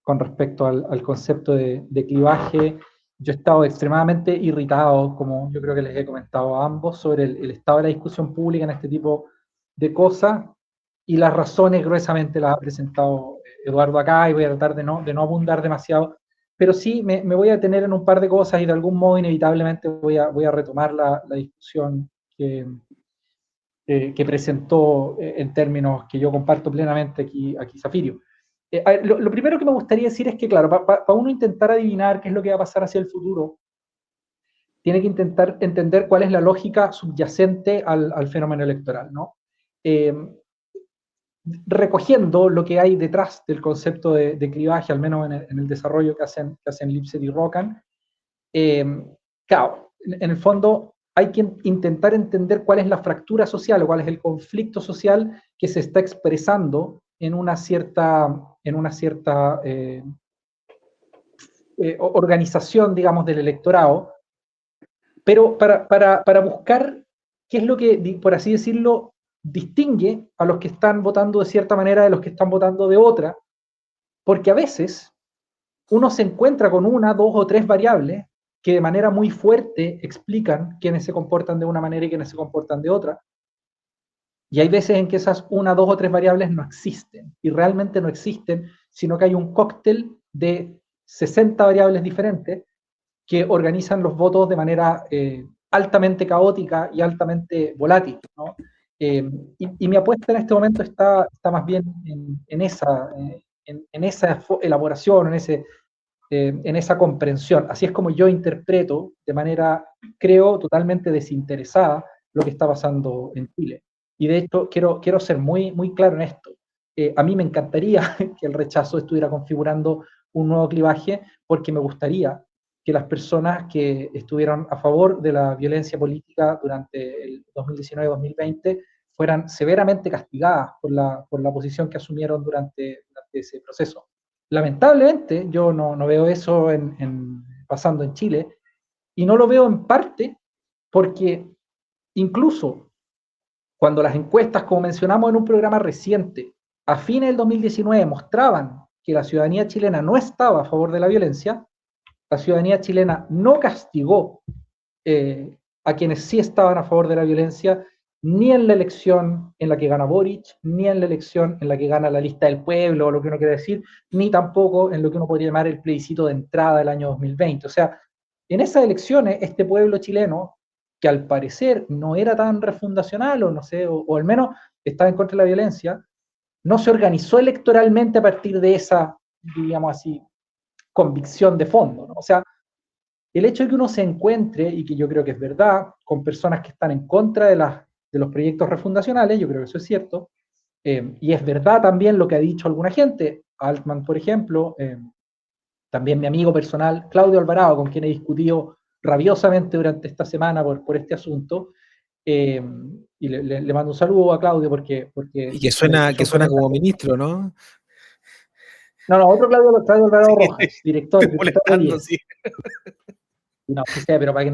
con respecto al concepto de clivaje. Yo he estado extremadamente irritado, como yo creo que les he comentado a ambos, sobre el estado de la discusión pública en este tipo de cosas, y las razones gruesamente las ha presentado Eduardo acá, y voy a tratar de no abundar demasiado, pero sí me voy a detener en un par de cosas y de algún modo inevitablemente voy a retomar la discusión que presentó en términos que yo comparto plenamente aquí Zafirio. A ver, lo primero que me gustaría decir es que, claro, para uno intentar adivinar qué es lo que va a pasar hacia el futuro, tiene que intentar entender cuál es la lógica subyacente al fenómeno electoral, ¿no? Recogiendo lo que hay detrás del concepto de clivaje, al menos en el desarrollo que hacen Lipset y Rockan, claro, en el fondo hay que intentar entender cuál es la fractura social o cuál es el conflicto social que se está expresando en una cierta organización, digamos, del electorado, pero para buscar qué es lo que, por así decirlo, distingue a los que están votando de cierta manera de los que están votando de otra, porque a veces uno se encuentra con una, dos o tres variables que de manera muy fuerte explican quiénes se comportan de una manera y quiénes se comportan de otra, y hay veces en que esas una, dos o tres variables no existen, y realmente no existen, sino que hay un cóctel de 60 variables diferentes que organizan los votos de manera altamente caótica y altamente volátil, ¿no? Y mi apuesta en este momento está más bien en esa elaboración, en esa comprensión. Así es como yo interpreto de manera, creo, totalmente desinteresada lo que está pasando en Chile. Y de hecho, quiero ser muy claro en esto. A mí me encantaría que el rechazo estuviera configurando un nuevo clivaje, porque me gustaría que las personas que estuvieron a favor de la violencia política durante el 2019-2020 fueran severamente castigadas por la posición que asumieron durante ese proceso. Lamentablemente, yo no veo eso pasando en Chile, y no lo veo en parte porque incluso cuando las encuestas, como mencionamos en un programa reciente, a fines del 2019 mostraban que la ciudadanía chilena no estaba a favor de la violencia, la ciudadanía chilena no castigó a quienes sí estaban a favor de la violencia, ni en la elección en la que gana Boric, ni en la elección en la que gana la lista del pueblo, o lo que uno quiere decir, ni tampoco en lo que uno podría llamar el plebiscito de entrada del año 2020. O sea, en esas elecciones, este pueblo chileno, que al parecer no era tan refundacional, o no sé, o al menos estaba en contra de la violencia, no se organizó electoralmente a partir de esa, digamos así, convicción de fondo, ¿no? O sea, el hecho de que uno se encuentre, y que yo creo que es verdad, con personas que están en contra de los proyectos refundacionales, yo creo que eso es cierto, y es verdad también lo que ha dicho alguna gente, Altman, por ejemplo, también mi amigo personal, Claudio Alvarado, con quien he discutido rabiosamente durante esta semana por este asunto, y le mando un saludo a Claudio porque y que suena como ministro, ¿no? No, otro Claudio Alvarado Sí, Rojas, director del IES. Sí. No, sí sé, pero para que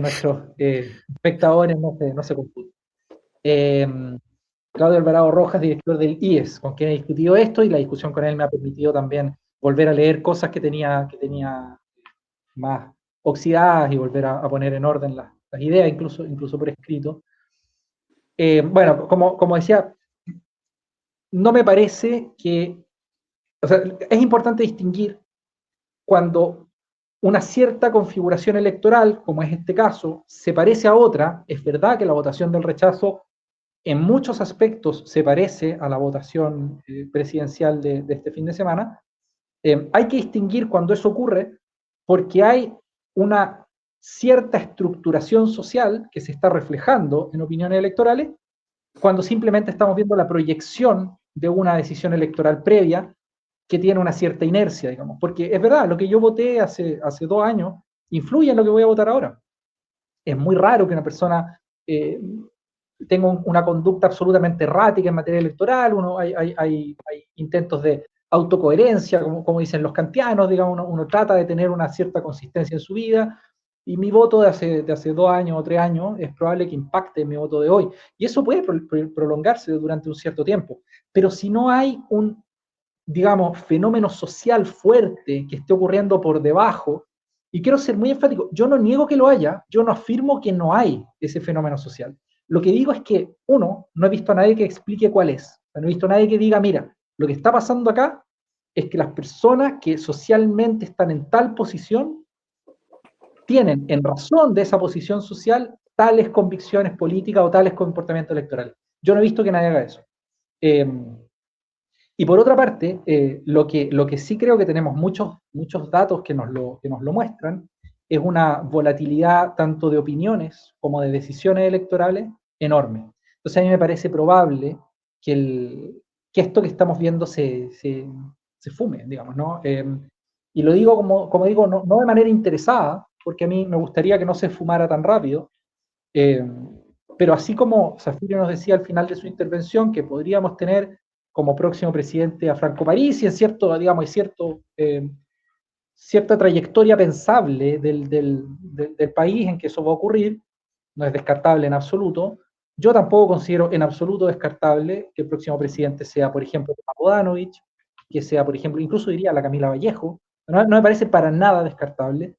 nuestros espectadores no se confundan. Claudio Alvarado Rojas, director del IES, con quien he discutido esto, y la discusión con él me ha permitido también volver a leer cosas que tenía más oxidadas y volver a poner en orden las ideas, incluso por escrito. Bueno, como decía, no me parece que, o sea, es importante distinguir cuando una cierta configuración electoral, como es este caso, se parece a otra. Es verdad que la votación del rechazo en muchos aspectos se parece a la votación presidencial de este fin de semana. Hay que distinguir cuando eso ocurre, porque hay una cierta estructuración social que se está reflejando en opiniones electorales, cuando simplemente estamos viendo la proyección de una decisión electoral previa que tiene una cierta inercia, digamos. Porque es verdad, lo que yo voté hace 2 años influye en lo que voy a votar ahora. Es muy raro que una persona tenga una conducta absolutamente errática en materia electoral. Hay intentos de autocoherencia, como dicen los kantianos, digamos, uno trata de tener una cierta consistencia en su vida, y mi voto de hace 2 años o 3 años es probable que impacte mi voto de hoy. Y eso puede prolongarse durante un cierto tiempo. Pero si no hay un, digamos, fenómeno social fuerte que esté ocurriendo por debajo, y quiero ser muy enfático, yo no niego que lo haya, yo no afirmo que no hay ese fenómeno social. Lo que digo es que, uno, no he visto a nadie que explique cuál es. No he visto a nadie que diga, mira, lo que está pasando acá es que las personas que socialmente están en tal posición tienen, en razón de esa posición social, tales convicciones políticas o tales comportamientos electorales. Yo no he visto que nadie haga eso. Y por otra parte, lo que sí creo que tenemos muchos datos que nos lo muestran es una volatilidad tanto de opiniones como de decisiones electorales enorme. Entonces a mí me parece probable que esto que estamos viendo se fume, digamos, ¿no? Y lo digo, como digo, no de manera interesada, porque a mí me gustaría que no se fumara tan rápido, pero así como Zafiro nos decía al final de su intervención que podríamos tener como próximo presidente a Franco Parisi, en cierto, digamos, hay cierta trayectoria pensable del país en que eso va a ocurrir, no es descartable en absoluto. Yo tampoco considero en absoluto descartable que el próximo presidente sea, por ejemplo, Bogdanovich, que sea, por ejemplo, incluso diría la Camila Vallejo. No me parece para nada descartable,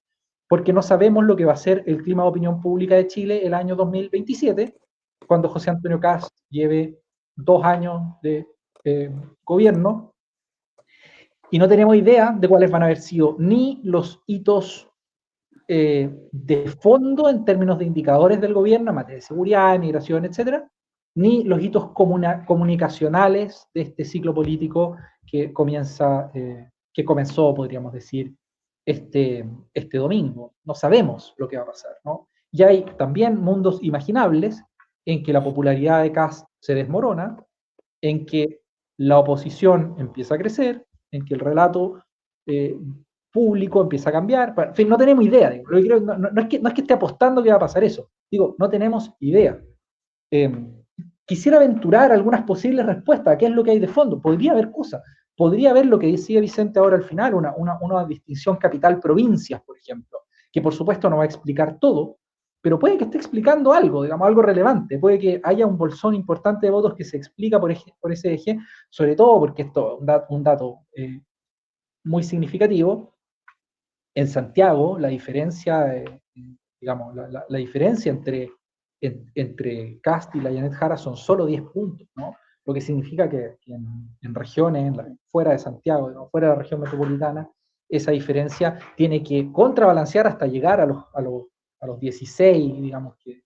porque no sabemos lo que va a ser el clima de opinión pública de Chile el año 2027, cuando José Antonio Kast lleve 2 años de gobierno, y no tenemos idea de cuáles van a haber sido ni los hitos de fondo en términos de indicadores del gobierno en materia de seguridad, migración, etcétera, ni los hitos comunicacionales de este ciclo político que comenzó, podríamos decir, este domingo. No sabemos lo que va a pasar, ¿no? Y hay también mundos imaginables en que la popularidad de Kast se desmorona, en que la oposición empieza a crecer, en que el relato público empieza a cambiar. En fin, no tenemos idea. Digo. No es que esté apostando que va a pasar eso. Digo, no tenemos idea. Quisiera aventurar algunas posibles respuestas a qué es lo que hay de fondo. Podría haber cosas. Podría haber lo que decía Vicente ahora al final, una distinción capital-provincias, por ejemplo, que por supuesto no va a explicar todo, pero puede que esté explicando algo, digamos, algo relevante. Puede que haya un bolsón importante de votos que se explica por ese eje, sobre todo porque esto es un dato muy significativo. En Santiago, la diferencia, digamos, la diferencia entre Kast y la Janet Jara son solo 10 puntos, ¿no? Lo que significa que en regiones, fuera de Santiago, ¿no? Fuera de la región metropolitana, esa diferencia tiene que contrabalancear hasta llegar a los 16, digamos que,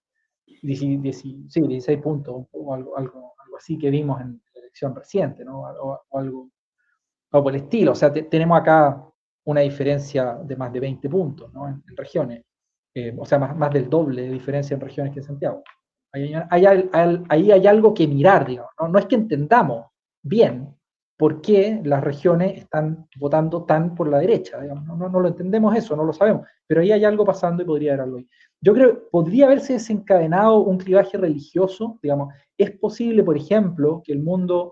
16 puntos, o algo así que vimos en la elección reciente, ¿no? O algo por el estilo. O sea, tenemos acá una diferencia de más de 20 puntos, ¿no? en regiones. O sea, más del doble de diferencia en regiones que en Santiago. Ahí hay algo que mirar, digamos. No es que entendamos bien por qué las regiones están votando tan por la derecha, digamos. No lo entendemos eso, no lo sabemos. Pero ahí hay algo pasando y podría haber algo ahí. Yo creo que podría haberse desencadenado un clivaje religioso, digamos. Es posible, por ejemplo, que el mundo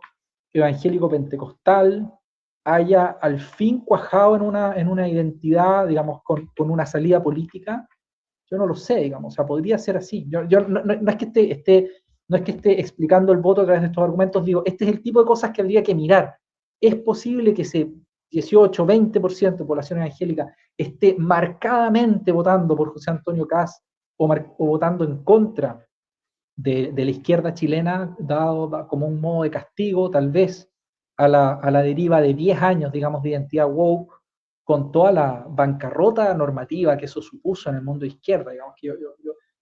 evangélico pentecostal haya al fin cuajado en una identidad, digamos, con una salida política. Yo no lo sé, digamos, o sea, podría ser así. No es que esté explicando el voto a través de estos argumentos, digo, este es el tipo de cosas que habría que mirar. Es posible que ese 18, 20% de población evangélica esté marcadamente votando por José Antonio Kast o votando en contra de la izquierda chilena, dado como un modo de castigo, tal vez, a la deriva de 10 años, digamos, de identidad woke, con toda la bancarrota normativa que eso supuso en el mundo de izquierda, digamos, que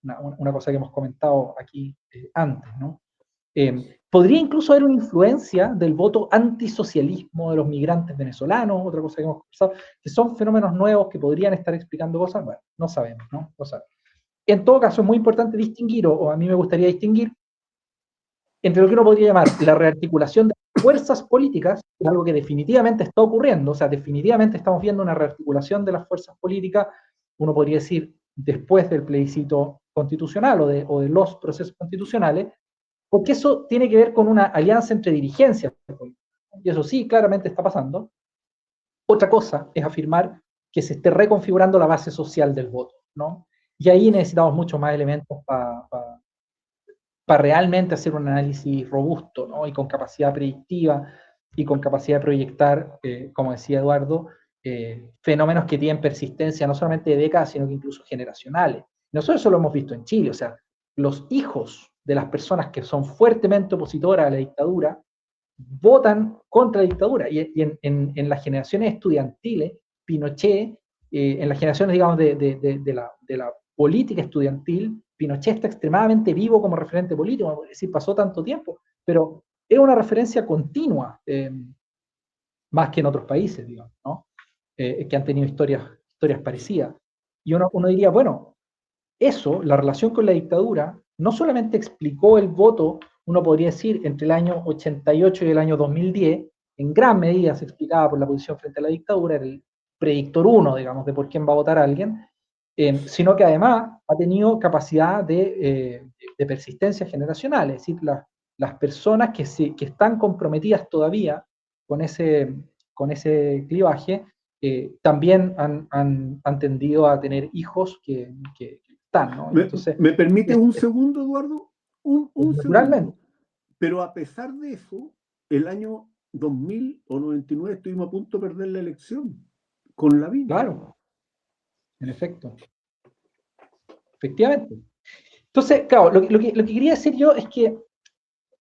una cosa que hemos comentado aquí antes, ¿no? Podría incluso haber una influencia del voto antisocialismo de los migrantes venezolanos, otra cosa que hemos conversado, que son fenómenos nuevos que podrían estar explicando cosas. Bueno, no sabemos, ¿no? No sabemos. En todo caso, es muy importante distinguir, o a mí me gustaría distinguir, entre lo que uno podría llamar la rearticulación de fuerzas políticas, algo que definitivamente está ocurriendo, o sea, definitivamente estamos viendo una rearticulación de las fuerzas políticas, uno podría decir, después del plebiscito constitucional o de los procesos constitucionales, porque eso tiene que ver con una alianza entre dirigencias, y eso sí, claramente está pasando. Otra cosa es afirmar que se esté reconfigurando la base social del voto, ¿no? Y ahí necesitamos muchos más elementos para realmente hacer un análisis robusto, ¿no? Y con capacidad predictiva y con capacidad de proyectar, como decía Eduardo, fenómenos que tienen persistencia no solamente de décadas, sino que incluso generacionales. Nosotros eso lo hemos visto en Chile, o sea, los hijos de las personas que son fuertemente opositoras a la dictadura votan contra la dictadura. Y en las generaciones estudiantiles, Pinochet, en las generaciones, digamos, de la política estudiantil, Pinochet está extremadamente vivo como referente político, es decir, pasó tanto tiempo, pero es una referencia continua más que en otros países, digamos, ¿no? Que han tenido historias parecidas. Y uno diría, bueno, eso, la relación con la dictadura, no solamente explicó el voto, uno podría decir, entre el año 88 y el año 2010, en gran medida se explicaba por la posición frente a la dictadura, era el predictor uno, digamos, de por quién va a votar alguien, sino que además ha tenido capacidad de persistencia generacional, es decir, las personas que están comprometidas todavía con ese clivaje, también han tendido a tener hijos que están, ¿no? Entonces, ¿Me permite un segundo, Eduardo? Un naturalmente. segundo. Pero a pesar de eso, el año 2000 o 99 estuvimos a punto de perder la elección con Lavín. Claro, en efecto. Efectivamente. Entonces, claro, lo que quería decir yo es que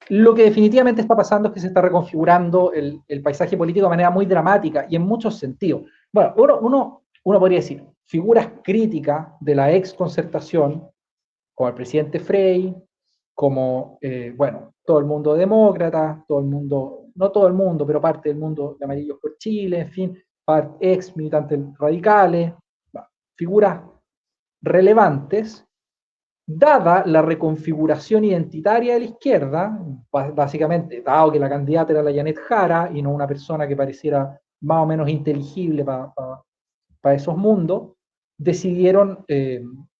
lo que definitivamente está pasando es que se está reconfigurando el paisaje político de manera muy dramática y en muchos sentidos. Bueno, uno podría decir, figuras críticas de la exconcertación, como el presidente Frey, como, bueno, todo el mundo demócrata, todo el mundo, no todo el mundo, pero parte del mundo de Amarillos por Chile, en fin, ex militantes radicales, figuras relevantes, dada la reconfiguración identitaria de la izquierda, básicamente, dado que la candidata era la Janet Jara y no una persona que pareciera más o menos inteligible para esos mundos, decidieron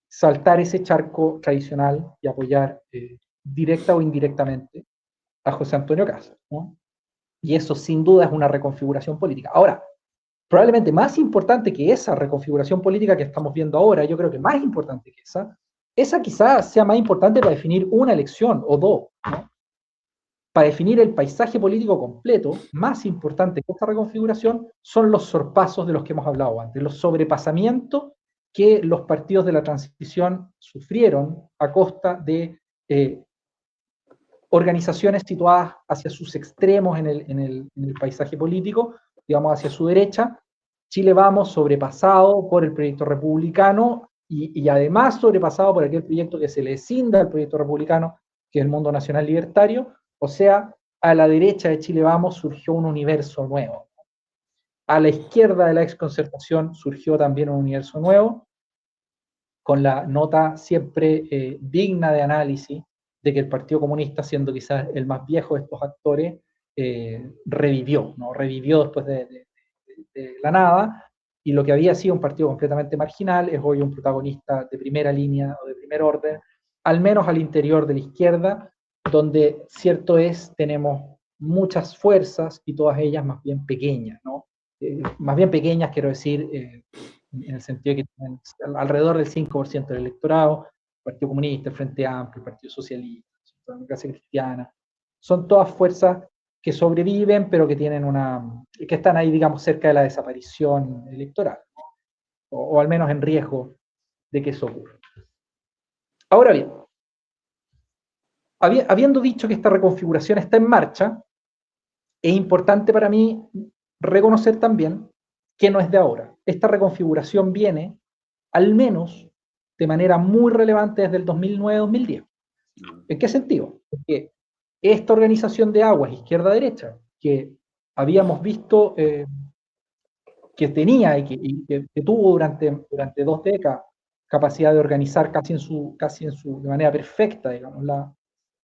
saltar ese charco tradicional y apoyar directa o indirectamente a José Antonio Cast, ¿no? Y eso sin duda es una reconfiguración política. Ahora, probablemente más importante que esa reconfiguración política que estamos viendo ahora, yo creo que más importante que esa quizás sea más importante para definir una elección o dos, ¿no? Para definir el paisaje político completo, más importante que esta reconfiguración son los sorpasos de los que hemos hablado antes, los sobrepasamientos que los partidos de la transición sufrieron a costa de organizaciones situadas hacia sus extremos en el paisaje político, digamos hacia su derecha. Chile Vamos sobrepasado por el proyecto republicano y además sobrepasado por aquel proyecto que se le cinda al proyecto republicano, que es el Mundo Nacional Libertario. O sea, a la derecha de Chile Vamos surgió un universo nuevo. A la izquierda de la exconcertación surgió también un universo nuevo, con la nota siempre digna de análisis de que el Partido Comunista, siendo quizás el más viejo de estos actores, revivió, ¿no? Revivió después de la nada, y lo que había sido un partido completamente marginal es hoy un protagonista de primera línea o de primer orden, al menos al interior de la izquierda, donde cierto es, tenemos muchas fuerzas y todas ellas más bien pequeñas, ¿no? Más bien pequeñas, quiero decir, en el sentido de que tienen alrededor del 5% del electorado, el Partido Comunista, el Frente Amplio, el Partido Socialista, la Democracia Cristiana, son todas fuerzas que sobreviven, pero que tienen que están ahí, digamos, cerca de la desaparición electoral, o al menos en riesgo de que eso ocurra. Ahora bien, habiendo dicho que esta reconfiguración está en marcha, es importante para mí reconocer también que no es de ahora. Esta reconfiguración viene, al menos, de manera muy relevante desde el 2009-2010. ¿En qué sentido? Porque esta organización de aguas izquierda-derecha, que habíamos visto que tenía y que tuvo durante 2 décadas capacidad de organizar de manera perfecta, digamos,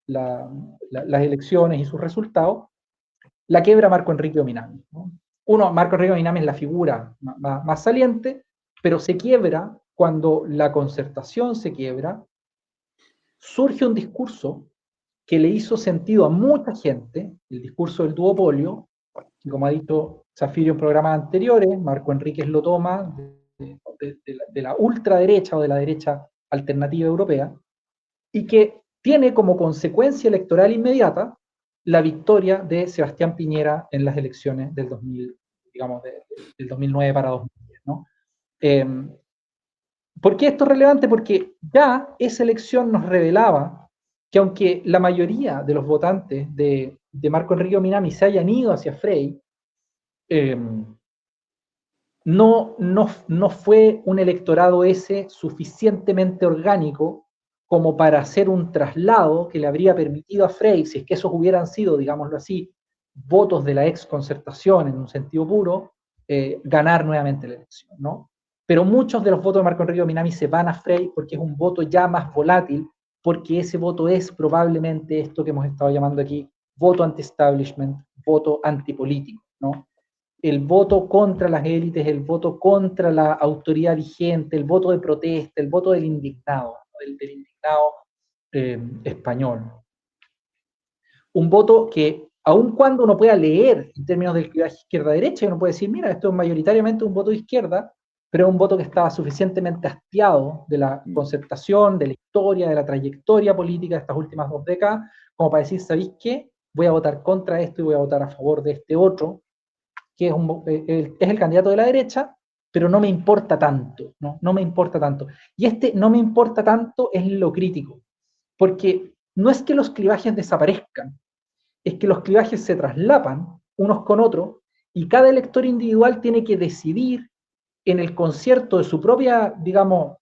las elecciones y sus resultados, la quiebra Marco Enrique Ominami, ¿no? Marco Enrique Ominami es la figura más saliente, pero se quiebra cuando la concertación se quiebra, surge un discurso que le hizo sentido a mucha gente, el discurso del duopolio, y como ha dicho Zafirio en programas anteriores, Marco Enríquez lo toma de la ultraderecha o de la derecha alternativa europea, y que tiene como consecuencia electoral inmediata la victoria de Sebastián Piñera en las elecciones del 2000, digamos, del 2009 para 2010, ¿no? ¿Por qué esto es relevante? Porque ya esa elección nos revelaba que aunque la mayoría de los votantes de Marco Enrique Ominami se hayan ido hacia Frey, no fue un electorado ese suficientemente orgánico como para hacer un traslado que le habría permitido a Frey, si es que esos hubieran sido, digámoslo así, votos de la ex concertación en un sentido puro, ganar nuevamente la elección, ¿no? Pero muchos de los votos de Marco Enrique Minami se van a Frey porque es un voto ya más volátil, porque ese voto es probablemente esto que hemos estado llamando aquí, voto anti-establishment, voto antipolítico, ¿no? El voto contra las élites, el voto contra la autoridad vigente, el voto de protesta, el voto del indignado, del indignado español. Un voto que, aun cuando uno pueda leer en términos del clivaje izquierda-derecha, uno puede decir, mira, esto es mayoritariamente un voto de izquierda, pero es un voto que estaba suficientemente hastiado de la concertación, de la historia, de la trayectoria política de estas últimas 2 décadas, como para decir, ¿sabéis qué? Voy a votar contra esto y voy a votar a favor de este otro, que es el candidato de la derecha, pero no me importa tanto, ¿no? No me importa tanto. Y este no me importa tanto es lo crítico, porque no es que los clivajes desaparezcan, es que los clivajes se traslapan unos con otros y cada elector individual tiene que decidir en el concierto de su propia, digamos,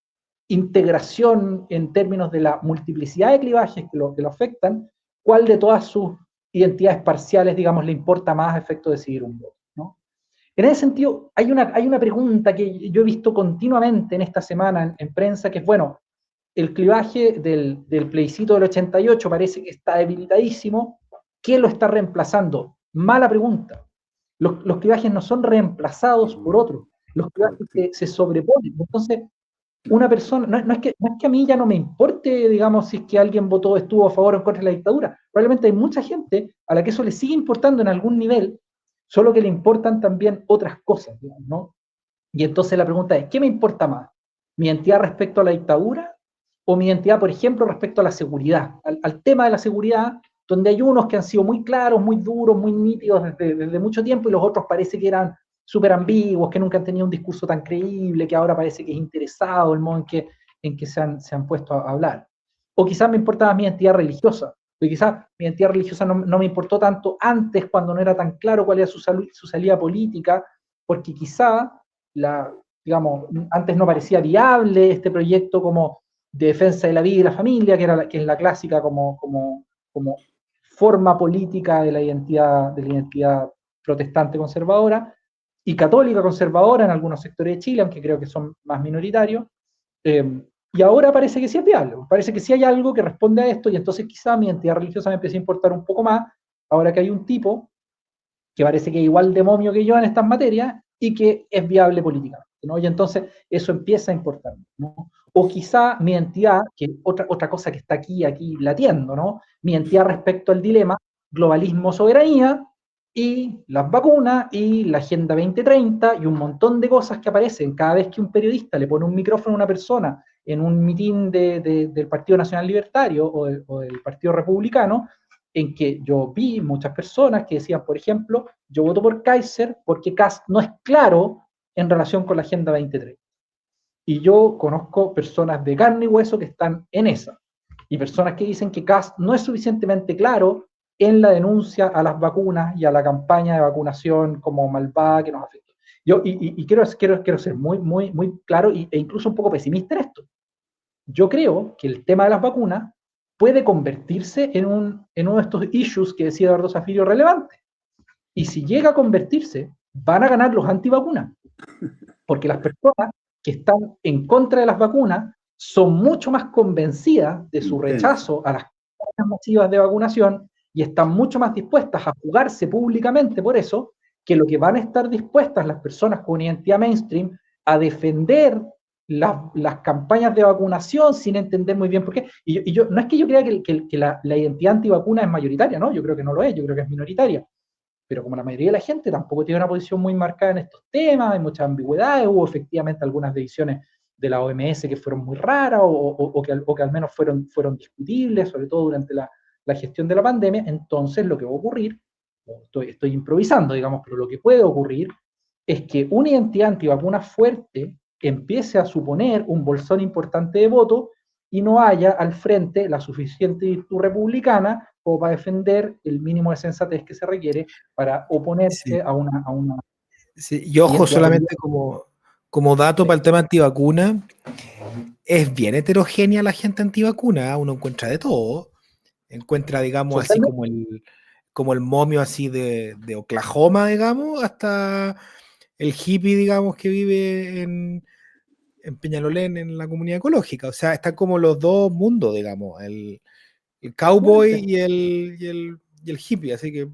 integración en términos de la multiplicidad de clivajes que lo afectan, cuál de todas sus identidades parciales, digamos, le importa más a efecto de decidir un voto, ¿no? En ese sentido, hay una pregunta que yo he visto continuamente en esta semana en prensa, que es, bueno, el clivaje del plebiscito del 88 parece que está debilitadísimo. ¿Qué lo está reemplazando? Mala pregunta. Los clivajes no son reemplazados por otros. Los clivajes se sobreponen. Entonces, una persona, no es que a mí ya no me importe, digamos, si es que alguien estuvo a favor o en contra de la dictadura. Probablemente hay mucha gente a la que eso le sigue importando en algún nivel, solo que le importan también otras cosas, digamos, ¿no? Y entonces la pregunta es, ¿qué me importa más? ¿Mi identidad respecto a la dictadura? ¿O mi identidad, por ejemplo, respecto a la seguridad? Al tema de la seguridad, donde hay unos que han sido muy claros, muy duros, muy nítidos desde mucho tiempo, y los otros parece que eran súper ambiguos, que nunca han tenido un discurso tan creíble, que ahora parece que es interesado el modo en que se han puesto a hablar. O quizás me importa más mi identidad religiosa, porque quizás mi identidad religiosa no me importó tanto antes, cuando no era tan claro cuál era su salida política, porque quizá, digamos, antes no parecía viable este proyecto como de defensa de la vida y la familia, que es la clásica como forma política de la identidad protestante conservadora, y católica conservadora en algunos sectores de Chile, aunque creo que son más minoritarios, y ahora parece que sí es viable, parece que sí hay algo que responde a esto, y entonces quizá mi identidad religiosa me empieza a importar un poco más, ahora que hay un tipo que parece que es igual de momio que yo en estas materias, y que es viable políticamente, ¿no? Y entonces eso empieza a importar, ¿no? O quizá mi identidad, que otra cosa que está aquí latiendo, ¿no? Mi identidad respecto al dilema globalismo-soberanía, y las vacunas, y la Agenda 2030, y un montón de cosas que aparecen cada vez que un periodista le pone un micrófono a una persona en un mitin del Partido Nacional Libertario o del Partido Republicano, en que yo vi muchas personas que decían, por ejemplo, yo voto por Kaiser porque Kast no es claro en relación con la Agenda 2030. Y yo conozco personas de carne y hueso que están en esa, y personas que dicen que Kast no es suficientemente claro en la denuncia a las vacunas y a la campaña de vacunación como malvada que nos afecta. Y quiero ser muy claro e incluso un poco pesimista en esto. Yo creo que el tema de las vacunas puede convertirse en uno de estos issues que decía Eduardo Zafiro relevante. Y si llega a convertirse, van a ganar los antivacunas. Porque las personas que están en contra de las vacunas son mucho más convencidas de su rechazo a las campañas masivas de vacunación y están mucho más dispuestas a jugarse públicamente por eso, que lo que van a estar dispuestas las personas con identidad mainstream a defender las campañas de vacunación sin entender muy bien por qué. Y yo no es que yo crea que la identidad antivacuna es mayoritaria, ¿no? Yo creo que no lo es, yo creo que es minoritaria. Pero como la mayoría de la gente tampoco tiene una posición muy marcada en estos temas, hay muchas ambigüedades, hubo efectivamente algunas decisiones de la OMS que fueron muy raras o que al menos fueron discutibles, sobre todo durante la gestión de la pandemia. Entonces lo que va a ocurrir, estoy improvisando, digamos, pero lo que puede ocurrir es que una identidad antivacuna fuerte empiece a suponer un bolsón importante de votos y no haya al frente la suficiente virtud republicana como para defender el mínimo de sensatez que se requiere para oponerse a una... Sí, y ojo, solamente como dato para el tema antivacuna, es bien heterogénea la gente antivacuna, uno encuentra de todo, encuentra, digamos, así como como el momio así de Oklahoma, digamos, hasta el hippie, digamos, que vive en Peñalolén, en la comunidad ecológica. O sea, están como los dos mundos, digamos, el cowboy y el hippie, así que...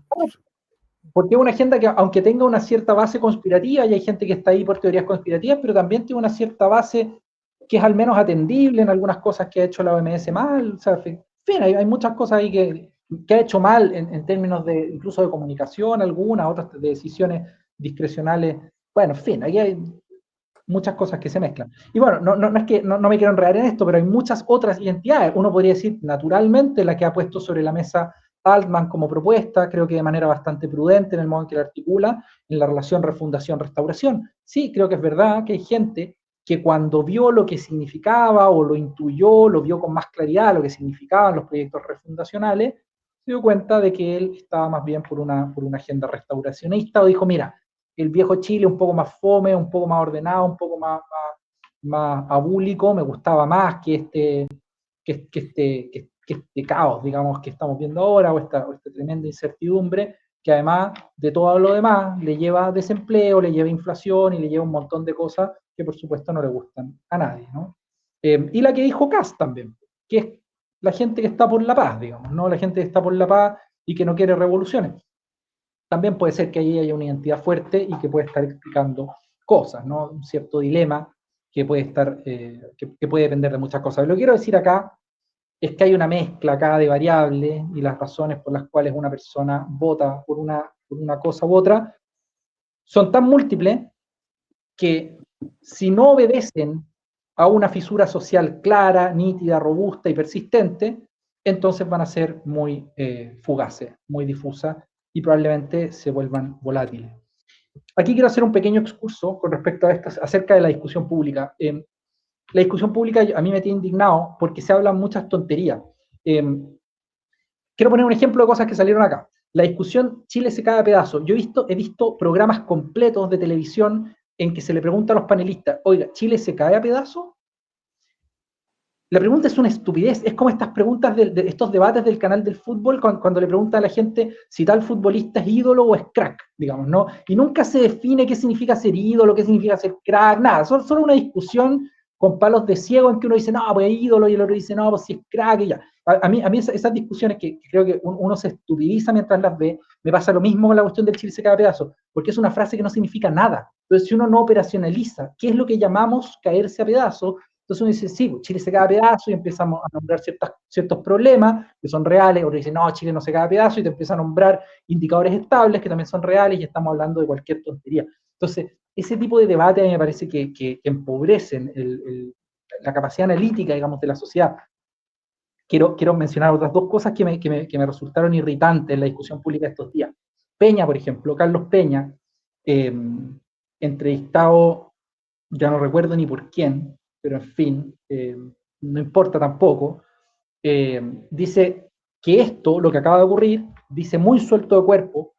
Porque es una agenda que, aunque tenga una cierta base conspirativa, y hay gente que está ahí por teorías conspirativas, pero también tiene una cierta base que es al menos atendible en algunas cosas que ha hecho la OMS mal. O sea, en fin, hay muchas cosas ahí que ha hecho mal en términos de incluso de comunicación, algunas, otras de decisiones discrecionales. Bueno, en fin, aquí hay muchas cosas que se mezclan. Y bueno, no es que no me quiero enredar en esto, pero hay muchas otras identidades. Uno podría decir, naturalmente, la que ha puesto sobre la mesa Altman como propuesta, creo que de manera bastante prudente en el modo en que la articula, en la relación refundación-restauración. Sí, creo que es verdad que hay gente que cuando vio lo que significaba o lo intuyó, lo vio con más claridad lo que significaban los proyectos refundacionales, se dio cuenta de que él estaba más bien por una agenda restauracionista, o dijo, mira, el viejo Chile un poco más fome, un poco más ordenado, un poco más abúlico, me gustaba más que este caos, digamos, que estamos viendo ahora, o esta tremenda incertidumbre, que además de todo lo demás le lleva desempleo, le lleva inflación y le lleva un montón de cosas que por supuesto no le gustan a nadie, ¿no? Y la que dijo Kast también, que es la gente que está por la paz, digamos, ¿no? La gente que está por la paz y que no quiere revoluciones. También puede ser que ahí haya una identidad fuerte y que puede estar explicando cosas, ¿no? Un cierto dilema que puede estar, que puede depender de muchas cosas. Lo que quiero decir acá es que hay una mezcla acá de variables y las razones por las cuales una persona vota por una cosa u otra son tan múltiples que si no obedecen a una fisura social clara, nítida, robusta y persistente, entonces van a ser muy fugaces, muy difusas y probablemente se vuelvan volátiles. Aquí quiero hacer un pequeño excurso con respecto a esto, acerca de la discusión pública. La discusión pública a mí me tiene indignado porque se hablan muchas tonterías. Quiero poner un ejemplo de cosas que salieron acá. La discusión Chile se cae a pedazos. Yo he visto programas completos de televisión en que se le pregunta a los panelistas, oiga, ¿Chile se cae a pedazos? La pregunta es una estupidez, es como estas preguntas de estos debates del canal del fútbol cuando le pregunta a la gente si tal futbolista es ídolo o es crack, digamos, ¿no? Y nunca se define qué significa ser ídolo, qué significa ser crack, nada, solo una discusión con palos de ciego en que uno dice, no, pues es ídolo, y el otro dice, no, pues si es crack, y ya. A mí esas discusiones que creo que uno se estupidiza mientras las ve, me pasa lo mismo con la cuestión del Chile se cae a pedazo, porque es una frase que no significa nada. Entonces, si uno no operacionaliza qué es lo que llamamos caerse a pedazo, entonces uno dice, sí, Chile se cae a pedazo y empezamos a nombrar ciertos problemas que son reales, o dice, no, Chile no se cae a pedazo y te empieza a nombrar indicadores estables que también son reales y estamos hablando de cualquier tontería. Entonces, ese tipo de debate a mí me parece que empobrecen la capacidad analítica, digamos, de la sociedad. Quiero mencionar otras dos cosas que me resultaron irritantes en la discusión pública estos días. Peña, por ejemplo, Carlos Peña, entrevistado, ya no recuerdo ni por quién, pero en fin, no importa tampoco, dice que esto, lo que acaba de ocurrir, dice muy suelto de cuerpo,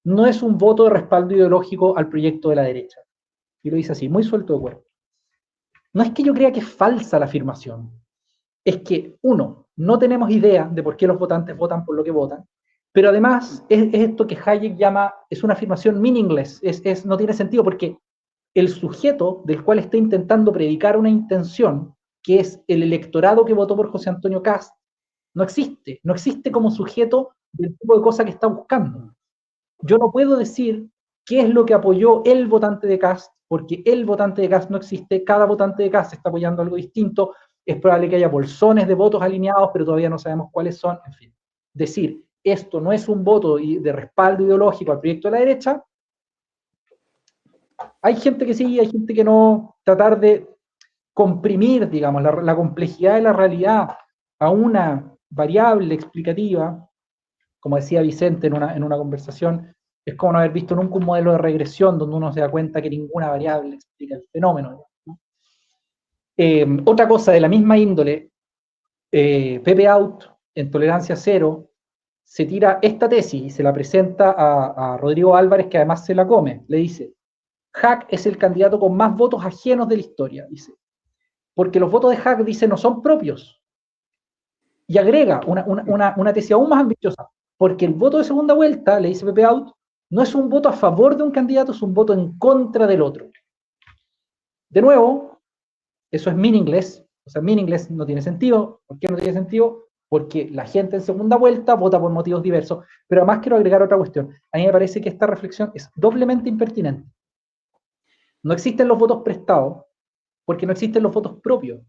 no es un voto de respaldo ideológico al proyecto de la derecha. Y lo dice así, muy suelto de cuerpo. No es que yo crea que es falsa la afirmación, es que, uno, no tenemos idea de por qué los votantes votan por lo que votan, pero además es esto que Hayek llama, es una afirmación meaningless, no tiene sentido porque el sujeto del cual está intentando predicar una intención, que es el electorado que votó por José Antonio Kast, no existe como sujeto del tipo de cosa que está buscando. Yo no puedo decir qué es lo que apoyó el votante de Kast, porque el votante de Kast no existe, cada votante de Kast está apoyando algo distinto, es probable que haya bolsones de votos alineados, pero todavía no sabemos cuáles son, en fin. Decir, esto no es un voto de respaldo ideológico al proyecto de la derecha, hay gente que sí, hay gente que no, tratar de comprimir, digamos, la complejidad de la realidad a una variable explicativa, como decía Vicente en una conversación, es como no haber visto nunca un modelo de regresión donde uno se da cuenta que ninguna variable explica el fenómeno, ¿no? Otra cosa de la misma índole, Pepe Out, en Tolerancia Cero, se tira esta tesis y se la presenta a Rodrigo Álvarez, que además se la come. Le dice, Hack es el candidato con más votos ajenos de la historia, dice. Porque los votos de Hack, dice, no son propios. Y agrega una tesis aún más ambiciosa. porque el voto de segunda vuelta, le dice Pepe Out, no es un voto a favor de un candidato, es un voto en contra del otro. De nuevo, eso es meaningless, o sea, meaningless no tiene sentido. ¿Por qué no tiene sentido? Porque la gente en segunda vuelta vota por motivos diversos. Pero además quiero agregar otra cuestión. A mí me parece que esta reflexión es doblemente impertinente. No existen los votos prestados, porque no existen los votos propios.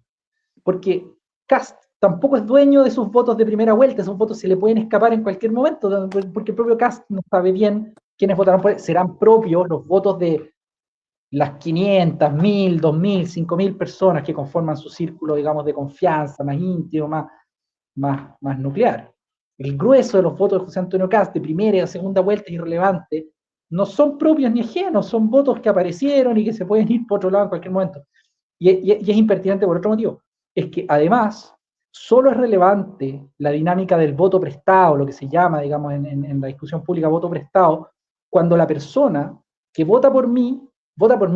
Porque Kast tampoco es dueño de sus votos de primera vuelta, esos votos se le pueden escapar en cualquier momento, porque el propio Kast no sabe bien quiénes votarán por él. Serán propios los votos de las 500, 1000, 2000, 5000 personas que conforman su círculo, digamos, de confianza, más íntimo, más nuclear. El grueso de los votos de José Antonio Kast, de primera y de segunda vuelta, irrelevante, no son propios ni ajenos, son votos que aparecieron y que se pueden ir por otro lado en cualquier momento. Y es impertinente por otro motivo. Es que además, solo es relevante la dinámica del voto prestado, lo que se llama, digamos, en la discusión pública, voto prestado, cuando la persona que vota por mí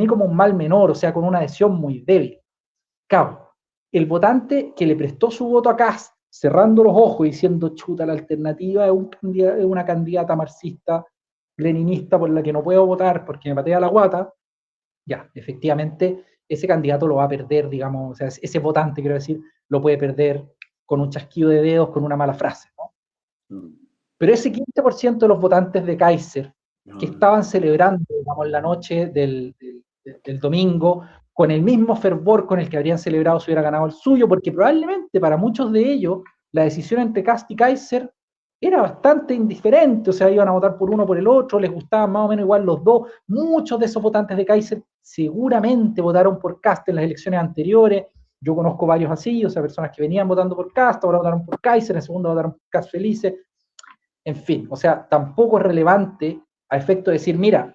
como un mal menor, o sea, con una adhesión muy débil. Claro, el votante que le prestó su voto a Kast, cerrando los ojos y diciendo, chuta, la alternativa es una candidata marxista, leninista, por la que no puedo votar porque me patea la guata, ya, efectivamente, ese candidato lo va a perder, digamos, o sea, ese votante, quiero decir, lo puede perder con un chasquido de dedos, con una mala frase, ¿no? Pero ese 15% de los votantes de Kaiser que estaban celebrando, digamos, la noche del domingo, con el mismo fervor con el que habrían celebrado si hubiera ganado el suyo, porque probablemente para muchos de ellos la decisión entre Kast y Kaiser era bastante indiferente, o sea, iban a votar por uno o por el otro, les gustaban más o menos igual los dos. Muchos de esos votantes de Kaiser seguramente votaron por Kast en las elecciones anteriores. Yo conozco varios así, o sea, personas que venían votando por Kast, ahora votaron por Kaiser, en segundo votaron por Kast felices. En fin, o sea, tampoco es relevante a efecto de decir, mira,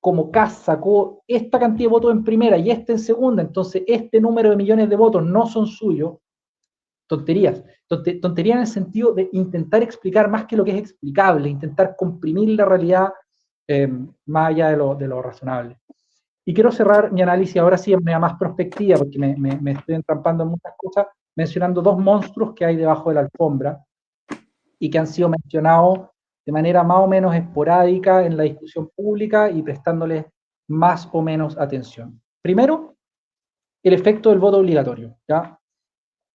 como Kast sacó esta cantidad de votos en primera y este en segunda, entonces este número de millones de votos no son suyos. Tonterías. Tonterías en el sentido de intentar explicar más que lo que es explicable, intentar comprimir la realidad más allá de lo razonable. Y quiero cerrar mi análisis ahora sí en más prospectiva, porque me estoy entrampando en muchas cosas, mencionando dos monstruos que hay debajo de la alfombra y que han sido mencionados de manera más o menos esporádica en la discusión pública y prestándoles más o menos atención. Primero, el efecto del voto obligatorio, ¿ya?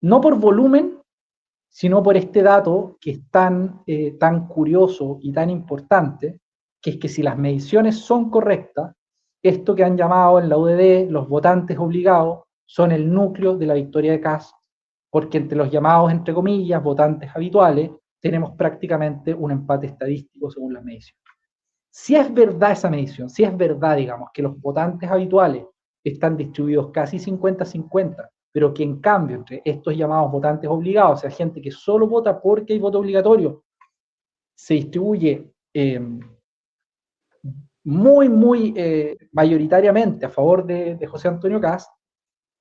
No por volumen, sino por este dato que es tan curioso y tan importante, que es que si las mediciones son correctas, esto que han llamado en la UDD los votantes obligados son el núcleo de la victoria de Kast, porque entre los llamados, entre comillas, votantes habituales, tenemos prácticamente un empate estadístico según las mediciones. Si es verdad esa medición, si es verdad, digamos, que los votantes habituales están distribuidos casi 50-50, pero que en cambio entre estos llamados votantes obligados, o sea, gente que solo vota porque hay voto obligatorio, se distribuye muy mayoritariamente a favor de José Antonio Kast,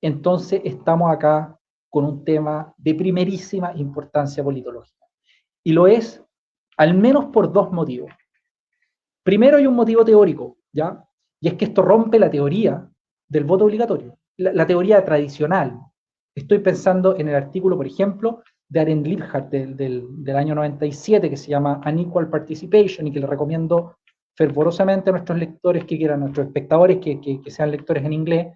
entonces estamos acá con un tema de primerísima importancia politológica. Y lo es al menos por dos motivos. Primero hay un motivo teórico, ¿ya? Y es que esto rompe la teoría del voto obligatorio, la teoría tradicional. Estoy pensando en el artículo, por ejemplo, de Arendt Liebhardt del año 97, que se llama Unequal Participation, y que le recomiendo fervorosamente a nuestros lectores que quieran, a nuestros espectadores que sean lectores en inglés,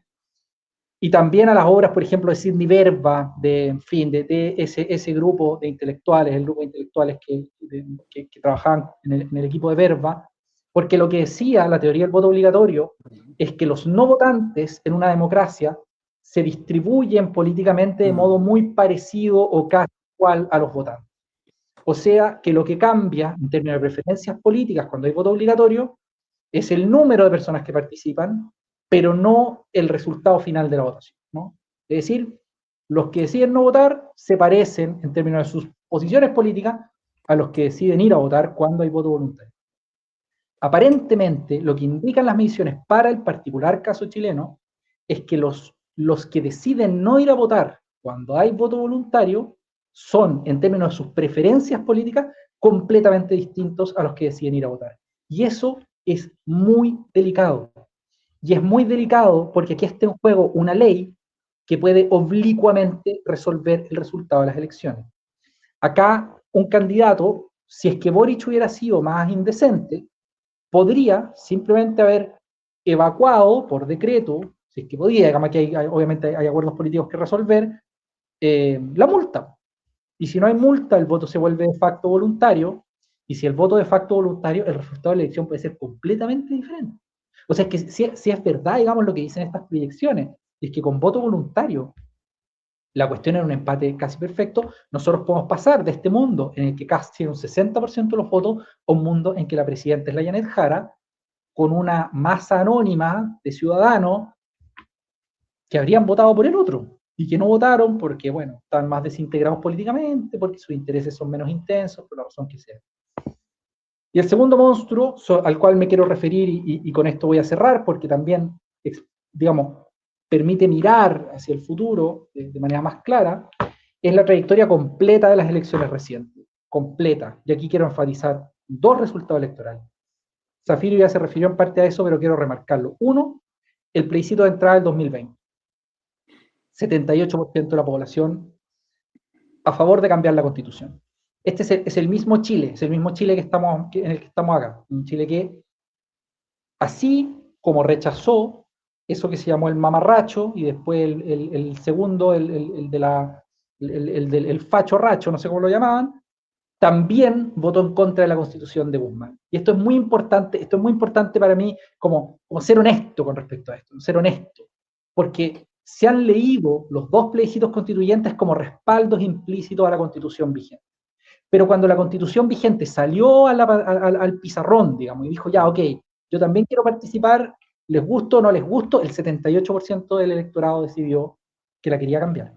y también a las obras, por ejemplo, de Sidney Verba, de ese grupo de intelectuales, el grupo de intelectuales que trabajaban en el equipo de Verba, porque lo que decía la teoría del voto obligatorio es que los no votantes en una democracia se distribuyen políticamente de modo muy parecido o casi igual a los votantes. O sea, que lo que cambia en términos de preferencias políticas cuando hay voto obligatorio es el número de personas que participan, pero no el resultado final de la votación, ¿no? Es decir, los que deciden no votar se parecen en términos de sus posiciones políticas a los que deciden ir a votar cuando hay voto voluntario. Aparentemente, lo que indican las mediciones para el particular caso chileno es que los que deciden no ir a votar cuando hay voto voluntario son, en términos de sus preferencias políticas, completamente distintos a los que deciden ir a votar. Y eso es muy delicado. Y es muy delicado porque aquí está en juego una ley que puede oblicuamente resolver el resultado de las elecciones. Acá un candidato si es que Boric hubiera sido más indecente, podría simplemente haber evacuado por decreto, si es que podía, digamos que obviamente hay acuerdos políticos que resolver, la multa. Y si no hay multa, el voto se vuelve de facto voluntario, y si el voto de facto voluntario, el resultado de la elección puede ser completamente diferente. O sea, es que si es verdad, digamos, lo que dicen estas proyecciones, es que con voto voluntario la cuestión era un empate casi perfecto, nosotros podemos pasar de este mundo en el que casi tiene un 60% de los votos a un mundo en que la presidenta es la Janet Jara, con una masa anónima de ciudadanos que habrían votado por el otro y que no votaron porque, bueno, están más desintegrados políticamente, porque sus intereses son menos intensos, por la razón que sea. Y el segundo monstruo al cual me quiero referir, y con esto voy a cerrar, porque también, digamos, permite mirar hacia el futuro de manera más clara, es la trayectoria completa de las elecciones recientes. Completa. Y aquí quiero enfatizar dos resultados electorales. Zafiro ya se refirió en parte a eso, pero quiero remarcarlo. Uno, el plebiscito de entrada del 2020. 78% de la población a favor de cambiar la Constitución. Este es el mismo Chile, es el mismo Chile en el que estamos acá. Un Chile que, así como rechazó eso que se llamó el mamarracho, y después el segundo, el del facho racho, no sé cómo lo llamaban, también votó en contra de la Constitución de Guzmán. Y esto es muy importante para mí como ser honesto con respecto a esto, ser honesto, porque se han leído los dos plebiscitos constituyentes como respaldos implícitos a la Constitución vigente. Pero cuando la Constitución vigente salió al pizarrón, digamos, y dijo, ya, ok, yo también quiero participar, les gusto o no les gusto, el 78% del electorado decidió que la quería cambiar.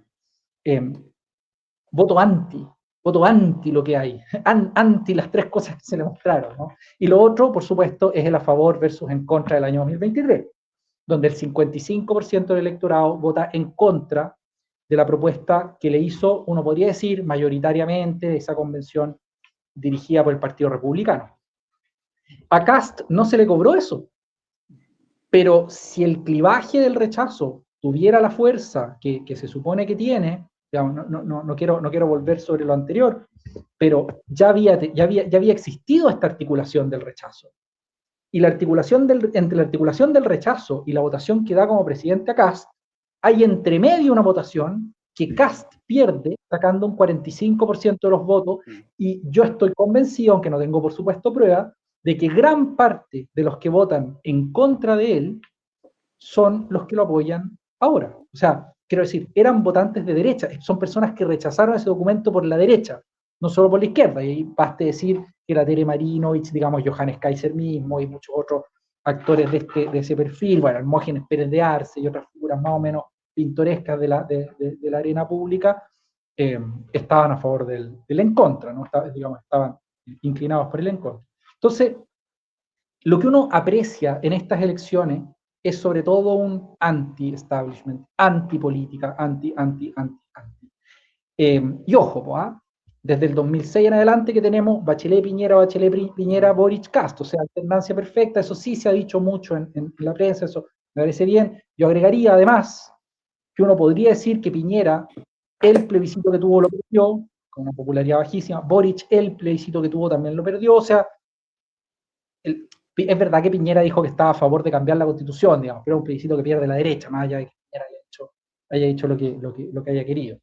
Voto anti lo que hay, anti las tres cosas que se le mostraron, ¿no? Y lo otro, por supuesto, es el a favor versus en contra del año 2023, donde el 55% del electorado vota en contra de la propuesta que le hizo, uno podría decir, mayoritariamente esa convención dirigida por el Partido Republicano. A Kast no se le cobró eso, pero si el clivaje del rechazo tuviera la fuerza que se supone que tiene, digamos, no quiero volver sobre lo anterior, pero ya había existido esta articulación del rechazo. Y entre la articulación del rechazo y la votación que da como presidente a Kast, hay entre medio una votación que Kast pierde sacando un 45% de los votos, y yo estoy convencido, aunque no tengo por supuesto prueba, de que gran parte de los que votan en contra de él son los que lo apoyan ahora. O sea, quiero decir, eran votantes de derecha, son personas que rechazaron ese documento por la derecha, no solo por la izquierda, y baste decir que la Tere Marinovich, digamos, Johannes Kaiser mismo, y muchos otros actores de ese perfil, bueno, Hermógenes Pérez de Arce y otras figuras más o menos pintorescas de la arena pública, estaban a favor del en contra, ¿no? Estaban inclinados por el en contra. Entonces, lo que uno aprecia en estas elecciones es sobre todo un anti-establishment, anti-política, anti. Y ojo, desde el 2006 en adelante que tenemos Bachelet-Piñera, Boric-Cast, o sea, alternancia perfecta, eso sí se ha dicho mucho en la prensa, eso me parece bien. Yo agregaría además que uno podría decir que Piñera, el plebiscito que tuvo lo perdió, con una popularidad bajísima, Boric, el plebiscito que tuvo también lo perdió, o sea, es verdad que Piñera dijo que estaba a favor de cambiar la Constitución, digamos, pero es un plebiscito que pierde la derecha, más allá de que Piñera haya hecho lo que haya querido.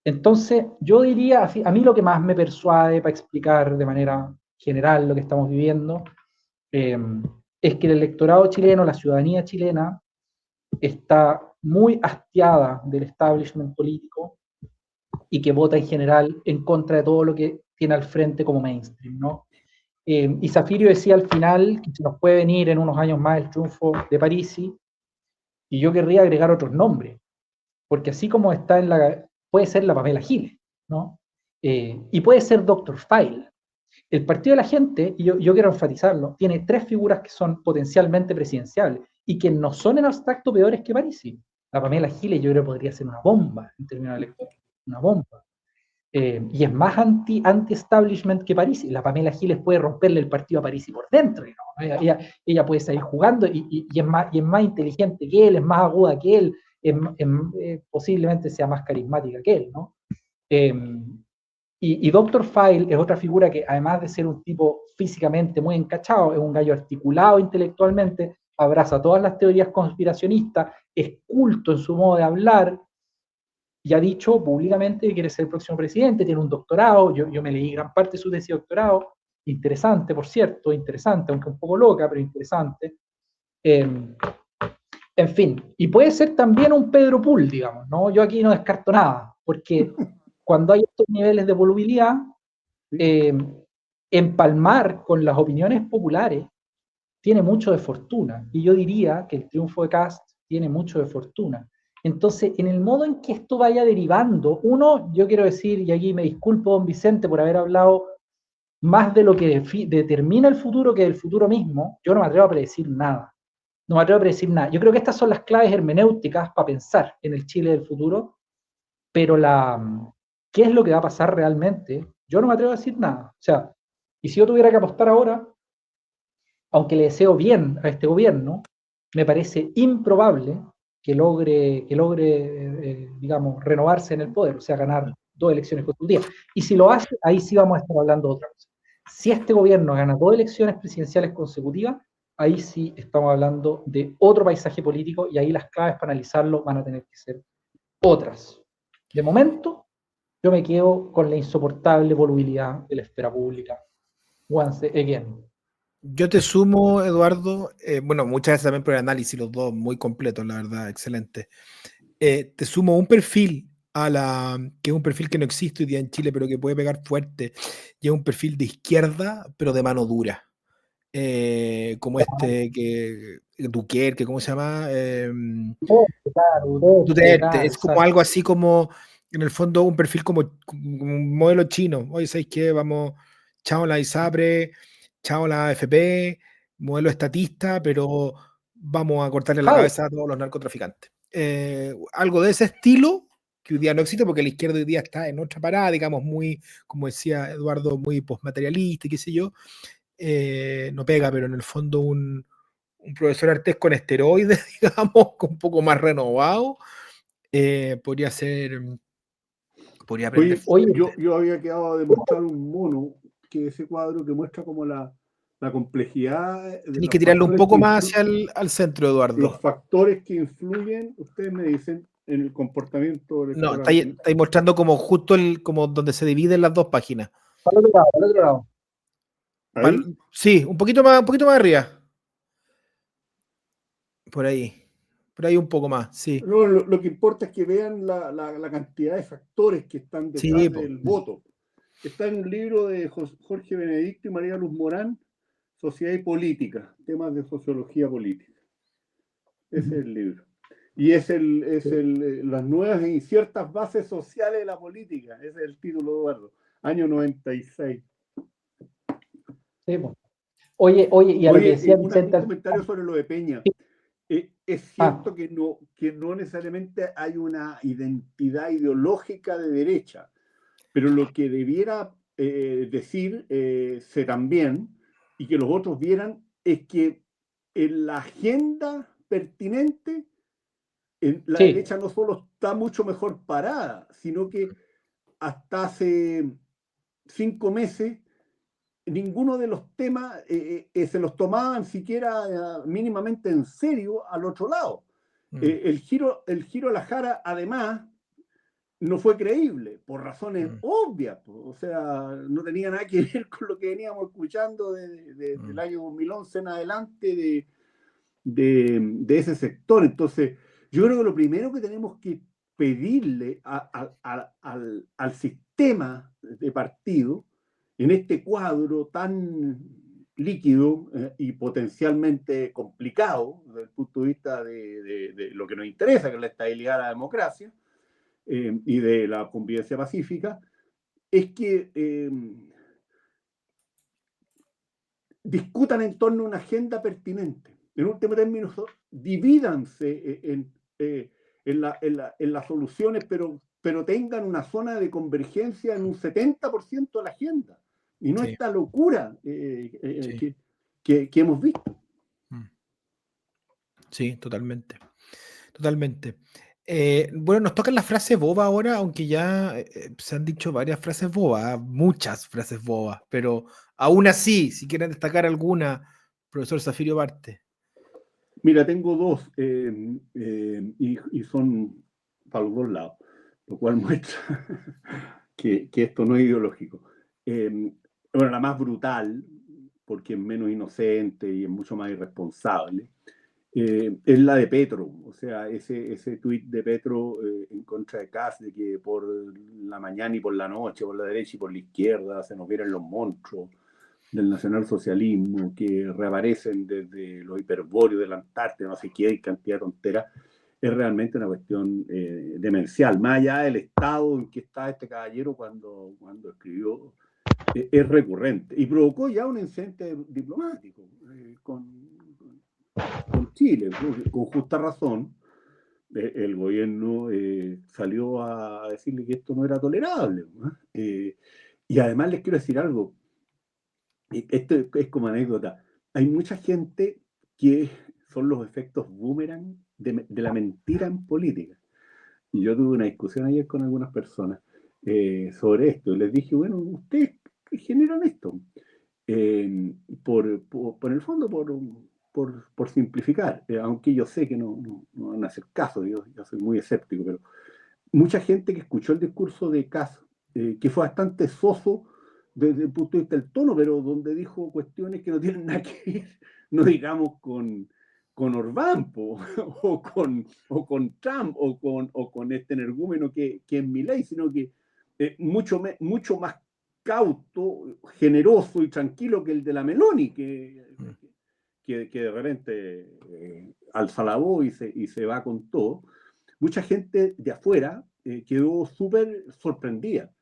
Entonces, yo diría, a mí lo que más me persuade para explicar de manera general lo que estamos viviendo, es que el electorado chileno, la ciudadanía chilena, está muy hastiada del establishment político y que vota en general en contra de todo lo que tiene al frente como mainstream, ¿no? Y Zafirio decía al final que se nos puede venir en unos años más el triunfo de Parisi, y yo querría agregar otros nombres, porque así como está puede ser la Pamela Giles, ¿no? Y puede ser Dr. File. El Partido de la Gente, y yo quiero enfatizarlo, tiene tres figuras que son potencialmente presidenciables y que no son en abstracto peores que Parisi. La Pamela Giles yo creo que podría ser una bomba en términos electorales, una bomba. Y es más anti-establishment que Parisi. La Pamela Giles puede romperle el partido a Parisi por dentro, ¿no? Ella puede seguir jugando y es más inteligente que él, es más aguda que él, posiblemente sea más carismática que él, ¿no? Y Dr. File es otra figura que, además de ser un tipo físicamente muy encachado, es un gallo articulado intelectualmente, abraza todas las teorías conspiracionistas, es culto en su modo de hablar, y ha dicho públicamente que quiere ser el próximo presidente, tiene un doctorado, yo me leí gran parte de su tesis de doctorado, interesante, por cierto, interesante, aunque un poco loca, pero interesante. En fin, y puede ser también un Pedro Pool, digamos, ¿no? Yo aquí no descarto nada, porque cuando hay estos niveles de volubilidad, empalmar con las opiniones populares tiene mucho de fortuna, y yo diría que el triunfo de Kast tiene mucho de fortuna. Entonces, en el modo en que esto vaya derivando, uno, yo quiero decir, y aquí me disculpo, don Vicente, por haber hablado más de lo que determina el futuro que del futuro mismo, yo no me atrevo a predecir nada. No me atrevo a predecir nada. Yo creo que estas son las claves hermenéuticas para pensar en el Chile del futuro, pero ¿qué es lo que va a pasar realmente? Yo no me atrevo a decir nada. O sea, y si yo tuviera que apostar ahora, aunque le deseo bien a este gobierno, me parece improbable que logre digamos, renovarse en el poder, o sea, ganar 2 elecciones consecutivas. Y si lo hace, ahí sí vamos a estar hablando de otra cosa. Si este gobierno gana 2 elecciones presidenciales consecutivas, ahí sí estamos hablando de otro paisaje político y ahí las claves para analizarlo van a tener que ser otras. De momento, yo me quedo con la insoportable volubilidad de la esfera pública. Once again. Yo te sumo, Eduardo, bueno, muchas gracias también por el análisis, los dos muy completos, la verdad, excelente. Te sumo un perfil que es un perfil que no existe hoy día en Chile, pero que puede pegar fuerte, y es un perfil de izquierda, pero de mano dura. Como que Duque, que ¿cómo se llama? Duterte, es como algo así como, en el fondo, un perfil como un modelo chino. Oye, ¿sabéis qué? Vamos, chao la ISAPRE, chao la AFP, modelo estatista, pero vamos a cortarle la cabeza a todos los narcotraficantes. Algo de ese estilo, que hoy día no existe porque la izquierda hoy día está en otra parada, digamos, muy, como decía Eduardo, muy postmaterialista y qué sé yo. No pega, pero en el fondo un profesor Artés con esteroides, digamos, con un poco más renovado, podría aprender. Oye, yo había quedado de mostrar un mono, que ese cuadro que muestra como la complejidad de Tenéis los que tirarlo un factores poco más hacia al centro, Eduardo. los factores que influyen, ustedes me dicen, en el comportamiento No, electoral. estáis mostrando como justo como donde se dividen las dos páginas. Al otro lado, al otro lado. ¿Ahí? Sí, un poquito más arriba. Por ahí un poco más, sí. No, lo que importa es que vean la cantidad de factores que están detrás Sí, del voto. Está en un libro de Jorge Benedicto y María Luz Morán, Sociedad y Política, temas de sociología política. Ese es el libro. Y es las nuevas e inciertas bases sociales de la política. Ese es el título, Eduardo. Año 96. Sí, pues. Oye, y a lo que decía un Vicente. comentario sobre lo de Peña. Es cierto que no necesariamente hay una identidad ideológica de derecha, pero lo que debiera decir se también, y que los otros vieran, es que en la agenda pertinente, la derecha no solo está mucho mejor parada, sino que hasta hace 5 meses ninguno de los temas se los tomaban siquiera mínimamente en serio al otro lado. El giro a la Jara, además, no fue creíble, por razones obvias. O sea, no tenía nada que ver con lo que veníamos escuchando del año 2011 en adelante de ese sector. Entonces, yo creo que lo primero que tenemos que pedirle al sistema de partido, en este cuadro tan líquido y potencialmente complicado desde el punto de vista de lo que nos interesa, que es la estabilidad de la democracia y de la convivencia pacífica, es que discutan en torno a una agenda pertinente. En último término, divídanse en las soluciones, pero tengan una zona de convergencia en un 70% de la agenda. Y no esta locura que hemos visto. Sí, totalmente. Totalmente. Bueno, nos tocan la frase boba ahora, aunque ya se han dicho varias frases bobas, muchas frases bobas, pero aún así, si quieren destacar alguna, profesor Zafirio Barte. Mira, tengo dos y son para los dos lados, lo cual muestra que esto no es ideológico. Bueno, la más brutal, porque es menos inocente y es mucho más irresponsable, es la de Petro. O sea, ese tuit de Petro en contra de Kast, de que por la mañana y por la noche, por la derecha y por la izquierda se nos vieron los monstruos del nacionalsocialismo que reaparecen desde los hiperbóreos de la Antártida, no sé qué, cantidad de tonteras, es realmente una cuestión demencial. Más allá del estado en que está este caballero cuando escribió, es recurrente y provocó ya un incidente diplomático con Chile, con justa razón. El gobierno salió a decirle que esto no era tolerable, ¿no? Y además les quiero decir algo. Esto es como anécdota. Hay mucha gente que son los efectos boomerang de la mentira en política. Y yo tuve una discusión ayer con algunas personas sobre esto. Y les dije, bueno, ustedes generan esto. Por el fondo, por simplificar. Aunque yo sé que no van a hacer caso, yo soy muy escéptico, pero mucha gente que escuchó el discurso de Kast, que fue bastante soso desde el punto de vista del tono, pero donde dijo cuestiones que no tienen nada que ver, no digamos con Orbán, o con Trump, o con este energúmeno que es Milei, sino que mucho más cauto, generoso y tranquilo que el de la Meloni, que de repente alza la voz y se va con todo. Mucha gente de afuera quedó súper sorprendida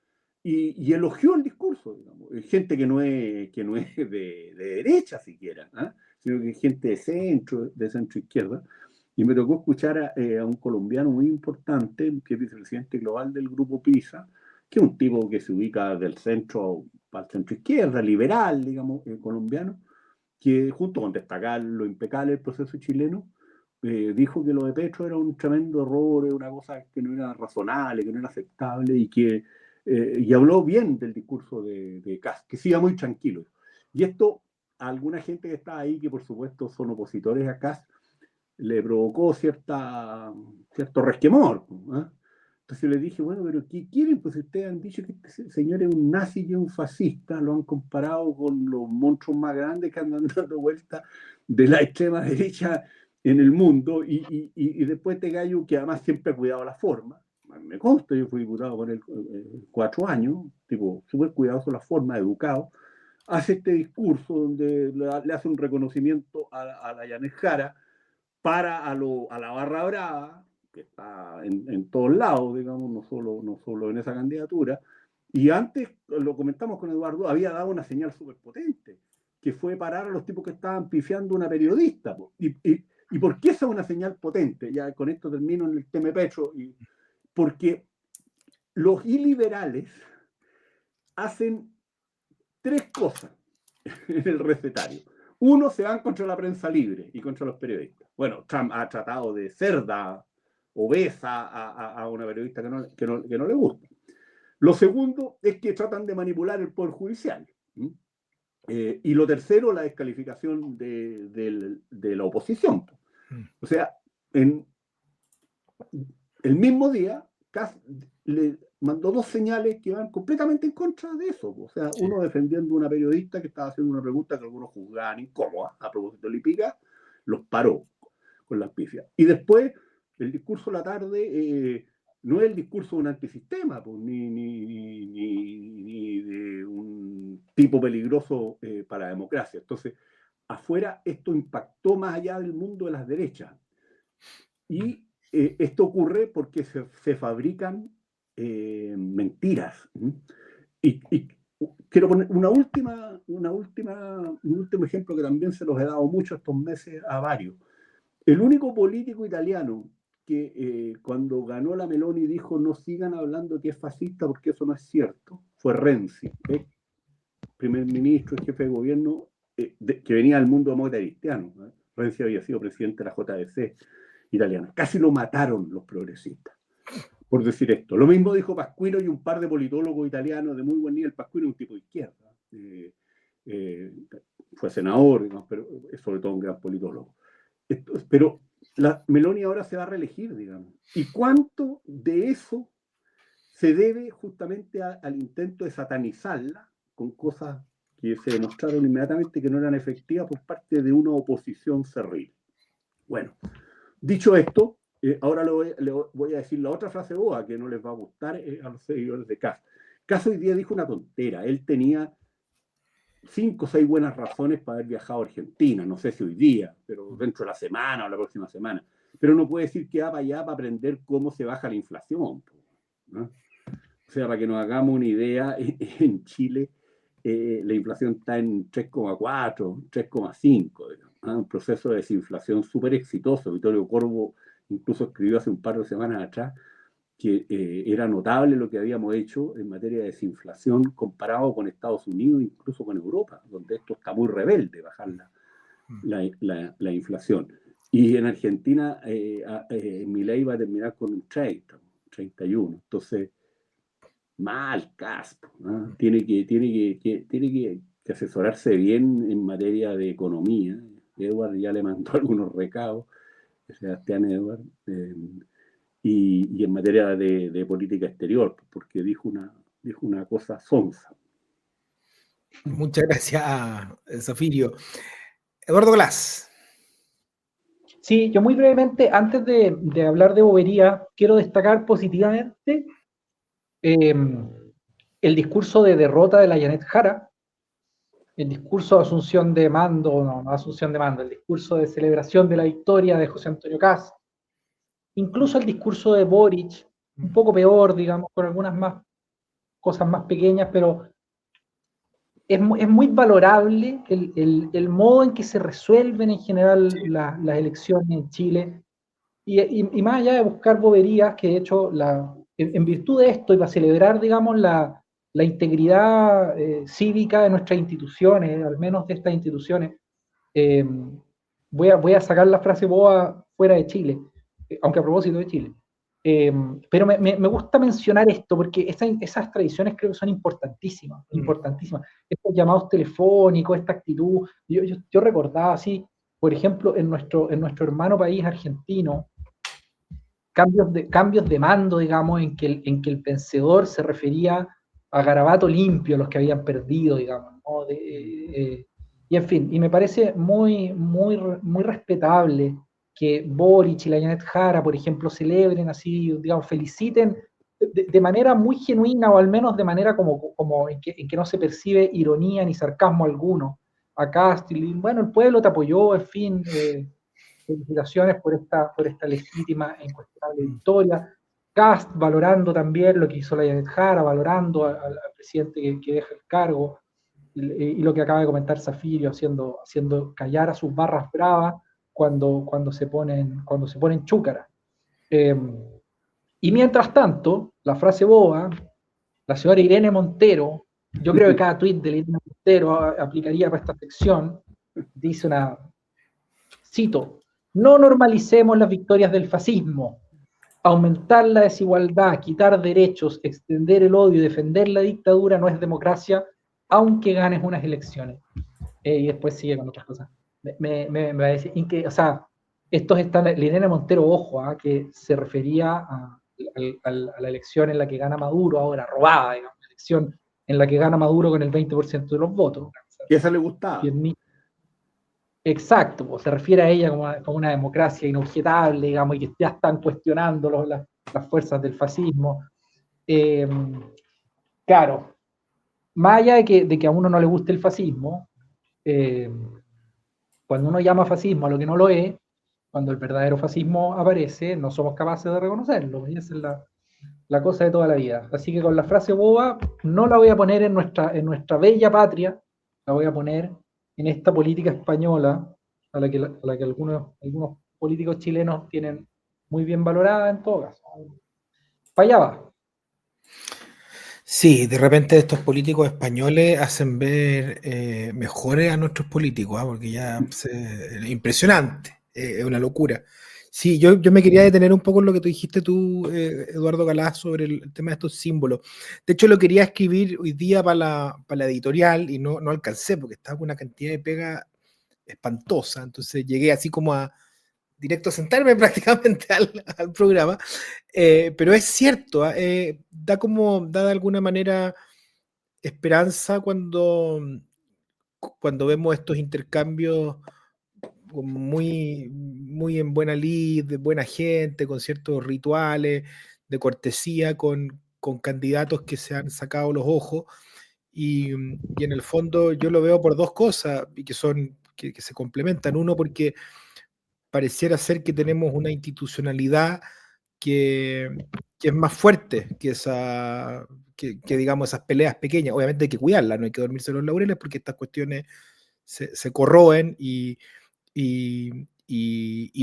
y elogió el discurso, digamos. Gente que no es de derecha siquiera, ¿eh? Sino que gente de centro izquierda. Y me tocó escuchar a un colombiano muy importante, que es vicepresidente global del grupo PISA, que es un tipo que se ubica del centro para el centro izquierda, liberal, digamos, colombiano, que junto con destacar lo impecable del proceso chileno, dijo que lo de Petro era un tremendo error, una cosa que no era razonable, que no era aceptable y habló bien del discurso de Kast, que siga muy tranquilo. Y esto a alguna gente que está ahí, que por supuesto son opositores a Kast, le provocó cierto resquemor, ¿eh? Entonces le dije, bueno, pero ¿qué quieren? Pues ustedes han dicho que este señor es un nazi y un fascista, lo han comparado con los monstruos más grandes que andan dando vueltas de la extrema derecha en el mundo, y después este gallo que además siempre ha cuidado la forma. Me consta, yo fui diputado con él 4 años, tipo, súper cuidadoso la forma, educado, hace este discurso donde le hace un reconocimiento a la Yanez Jara, a la barra brava, que está en todos lados, digamos, no solo en esa candidatura. Y antes, lo comentamos con Eduardo, había dado una señal súper potente, que fue parar a los tipos que estaban pifiando a una periodista. ¿Y por qué esa es una señal potente? Ya con esto termino en el tema Petro. Porque los iliberales hacen 3 cosas en el recetario. Uno, se van contra la prensa libre y contra los periodistas. Bueno, Trump ha tratado de cerda, obesa a una periodista que no le gusta. Lo segundo es que tratan de manipular el poder judicial. Y lo tercero, la descalificación de la oposición. O sea, en el mismo día, Kast le mandó 2 señales que van completamente en contra de eso. O sea, uno defendiendo a una periodista que estaba haciendo una pregunta que algunos juzgaban incómoda a propósito de Lipica, los paró con las pifias. Y después, el discurso de la tarde no es el discurso de un antisistema, pues, ni de un tipo peligroso para la democracia. Entonces, afuera esto impactó más allá del mundo de las derechas. Y esto ocurre porque se fabrican mentiras. Y quiero poner un último ejemplo que también se los he dado mucho estos meses a varios. El único político italiano que cuando ganó la Meloni dijo no sigan hablando que es fascista porque eso no es cierto, fue Renzi, primer ministro y jefe de gobierno que venía del mundo demócrata cristiano. Renzi había sido presidente de la JDC italiana. Casi lo mataron los progresistas por decir esto. Lo mismo dijo Pasquino y un par de politólogos italianos de muy buen nivel. Pasquino es un tipo de izquierda. Fue senador, digamos, pero es sobre todo un gran politólogo. Pero Meloni ahora se va a reelegir, digamos. ¿Y cuánto de eso se debe justamente al intento de satanizarla con cosas que se demostraron inmediatamente que no eran efectivas por parte de una oposición cerril? Bueno, dicho esto, ahora le voy a decir la otra frase boba que no les va a gustar a los seguidores de Kast. Kast hoy día dijo una tontera. Él tenía 5 o 6 buenas razones para haber viajado a Argentina, no sé si hoy día, pero dentro de la semana o la próxima semana. Pero no puede decir que va para allá para aprender cómo se baja la inflación, ¿no? O sea, para que nos hagamos una idea, en Chile la inflación está en 3,4, 3,5, ¿no? Un proceso de desinflación súper exitoso. Vittorio Corvo incluso escribió hace un par de semanas atrás que era notable lo que habíamos hecho en materia de desinflación comparado con Estados Unidos, incluso con Europa, donde esto está muy rebelde, bajar la inflación. Y en Argentina Milei va a terminar con un 30, 31. Entonces, mal caspo, ¿no? Tiene que asesorarse bien en materia de economía. Edward ya le mandó algunos recados, Sebastián Edward, y en materia de política exterior, porque dijo una cosa sonsa. Muchas gracias, Zafirio. Eduardo Glass. Sí, yo muy brevemente, antes de hablar de bobería, quiero destacar positivamente el discurso de derrota de la Janet Jara, el discurso de asunción de mando, no asunción de mando, el discurso de celebración de la victoria de José Antonio Kast, incluso el discurso de Boric, un poco peor, digamos, con algunas cosas más pequeñas, pero es muy valorable el modo en que se resuelven en general las elecciones en Chile, y más allá de buscar boberías, que de hecho, en virtud de esto, y para celebrar, digamos, la integridad cívica de nuestras instituciones, al menos de estas instituciones, voy a sacar la frase boba fuera de Chile, aunque a propósito de Chile. Pero me gusta mencionar esto porque esas tradiciones creo que son importantísimas, importantísimas. Estos llamados telefónicos, esta actitud. Yo recordaba así, por ejemplo, en nuestro hermano país argentino, cambios de mando, digamos, en que el vencedor se refería a garabato limpio, los que habían perdido, digamos, ¿no? Y en fin, y me parece muy respetable que Boric y la Janet Jara, por ejemplo, celebren así, digamos, feliciten de manera muy genuina, o al menos de manera como en que no se percibe ironía ni sarcasmo alguno a Kast. Bueno, el pueblo te apoyó, en fin, felicitaciones por esta legítima e incuestionable victoria. Kast valorando también lo que hizo la Janet Jara, valorando al presidente que deja el cargo, y lo que acaba de comentar Zafirio, haciendo callar a sus barras bravas cuando se ponen chúcara. Y mientras tanto, la frase boba, la señora Irene Montero, yo creo que cada tuit de Irene Montero aplicaría para esta sección, dice cito, no normalicemos las victorias del fascismo, aumentar la desigualdad, quitar derechos, extender el odio y defender la dictadura no es democracia, aunque ganes unas elecciones. Y después sigue con otras cosas. Me va a decir, o sea, estos están, Irene Montero, ojo, que se refería a la elección en la que gana Maduro, ahora robada, digamos, la elección en la que gana Maduro con el 20% de los votos. Y esa le gustaba. Exacto, pues, se refiere a ella como una democracia inobjetable, digamos, y que ya están cuestionando las fuerzas del fascismo. Claro, más allá de que a uno no le guste el fascismo, cuando uno llama fascismo a lo que no lo es, cuando el verdadero fascismo aparece, no somos capaces de reconocerlo, y esa es la cosa de toda la vida. Así que con la frase boba no la voy a poner en nuestra bella patria, la voy a poner en esta política española a la que algunos políticos chilenos tienen muy bien valorada en todo caso. Para allá va. Sí, de repente estos políticos españoles hacen ver mejores a nuestros políticos, porque ya es impresionante, es una locura. Sí, yo me quería detener un poco en lo que tú dijiste tú, Eduardo Galás, sobre el tema de estos símbolos. De hecho, lo quería escribir hoy día para la editorial y no alcancé porque estaba con una cantidad de pega espantosa. Entonces llegué así como a directo a sentarme prácticamente al programa. Pero es cierto, da de alguna manera esperanza cuando vemos estos intercambios muy en buena lid, de buena gente, con ciertos rituales de cortesía con candidatos que se han sacado los ojos. Y en el fondo yo lo veo por dos cosas y que se complementan. Uno, porque pareciera ser que tenemos una institucionalidad que, que es más fuerte que, digamos, esas peleas pequeñas. Obviamente hay que cuidarlas, no hay que dormirse en los laureles porque estas cuestiones se corroen y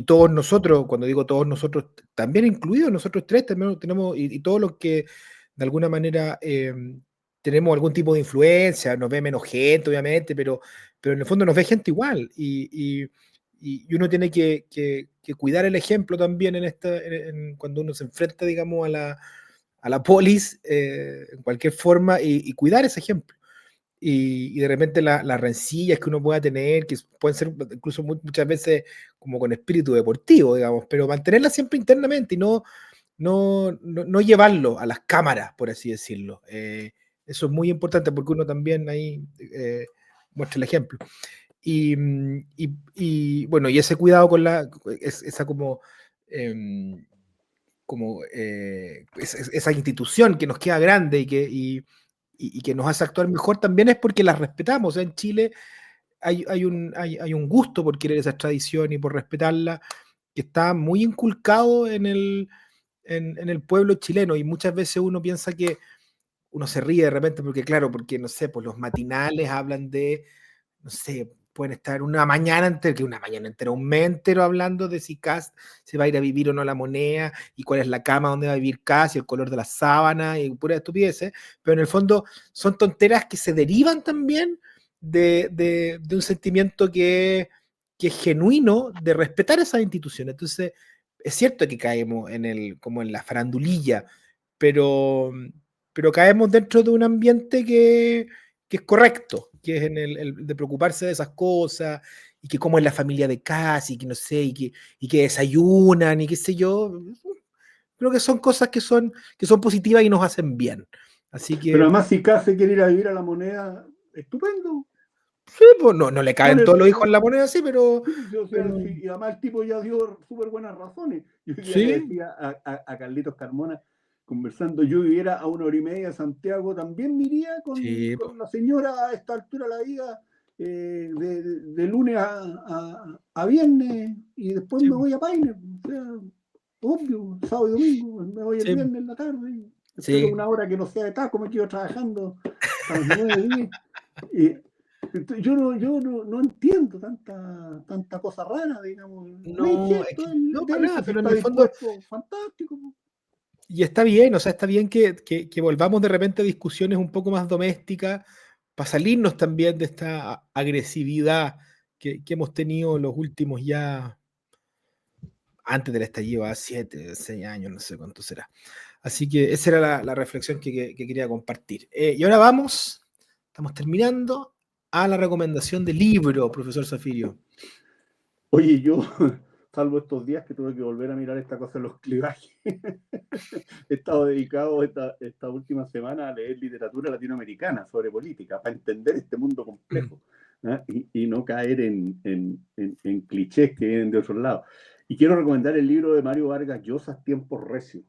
todos nosotros, cuando digo todos nosotros, también incluidos nosotros tres, también tenemos, y todos los que de alguna manera tenemos algún tipo de influencia, nos ve menos gente, obviamente, pero en el fondo nos ve gente igual, y uno tiene que cuidar el ejemplo también cuando uno se enfrenta, digamos, a la polis, en cualquier forma, y cuidar ese ejemplo. Y de repente las rencillas que uno pueda tener, que pueden ser incluso muchas veces como con espíritu deportivo, digamos, pero mantenerlas siempre internamente y no llevarlo a las cámaras, por así decirlo. Eso es muy importante porque uno también ahí muestra el ejemplo. Bueno, y ese cuidado con esa esa institución que nos queda grande y que nos hace actuar mejor también es porque las respetamos. O sea, en Chile hay un gusto por querer esa tradición y por respetarla, que está muy inculcado en el pueblo chileno, y muchas veces uno piensa que uno se ríe de repente porque, claro, porque, no sé, pues los matinales hablan de, no sé, pueden estar una mañana entera, un mes entero hablando de si Kast se va a ir a vivir o no a La Moneda, y cuál es la cama donde va a vivir Kast, y el color de la sábana, y pura estupideces, pero en el fondo son tonteras que se derivan también de un sentimiento que es genuino de respetar esas instituciones. Entonces, es cierto que caemos como en la farandulilla, pero, pero caemos dentro de un ambiente que es correcto, que es el de preocuparse de esas cosas, y que como es la familia de Casi, que no sé, y que desayunan, y qué sé yo. Creo que son cosas que son positivas y nos hacen bien. Así Pero que, además, si K se quiere ir a vivir a La Moneda, estupendo. sí, pues no le No caen le, todos los hijos no, en La Moneda, sí, pero, sí, pues, o sea, pero sí, y además el tipo ya dio súper buenas razones. Yo hoy día le sí, decía a Carlitos Carmona, conversando, yo viviera a 1 hora y media de Santiago, también me iría sí, con la señora a esta altura de la vida, de lunes a viernes, y después sí, me voy a Paine. O sea, obvio, sábado y domingo, me voy el sí, viernes en la tarde, espero sí. una hora que no sea de taco, me quedo trabajando hasta las 9, 10. Yo no entiendo tanta cosa rara, digamos. Me No, insisto, no, de para él, nada, si pero en está el fondo, dispuesto, fantástico. y está bien, o sea, está bien que volvamos de repente a discusiones un poco más domésticas, para salirnos también de esta agresividad que hemos tenido los últimos ya, antes del estallido, a 7, 6 años, no sé cuánto será. Así que esa era la reflexión que quería compartir. Y ahora estamos terminando, a la recomendación de libro, profesor Zafirio. Oye, yo, salvo estos días que tuve que volver a mirar esta cosa de los clivajes, he estado dedicado esta última semana a leer literatura latinoamericana sobre política, para entender este mundo complejo, ¿ah? Y no caer en clichés que vienen de otros lados. Y quiero recomendar el libro de Mario Vargas Llosa, Tiempos Recios.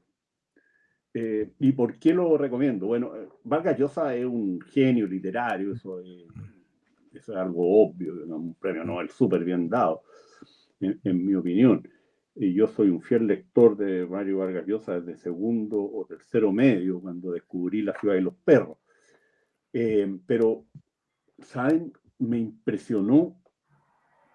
¿Y por qué lo recomiendo? Bueno, Vargas Llosa es un genio literario, eso es algo obvio, un premio Nobel súper bien dado, en mi opinión. Y yo soy un fiel lector de Mario Vargas Llosa desde segundo o tercero medio, cuando descubrí La ciudad de los perros. Pero, ¿saben? Me impresionó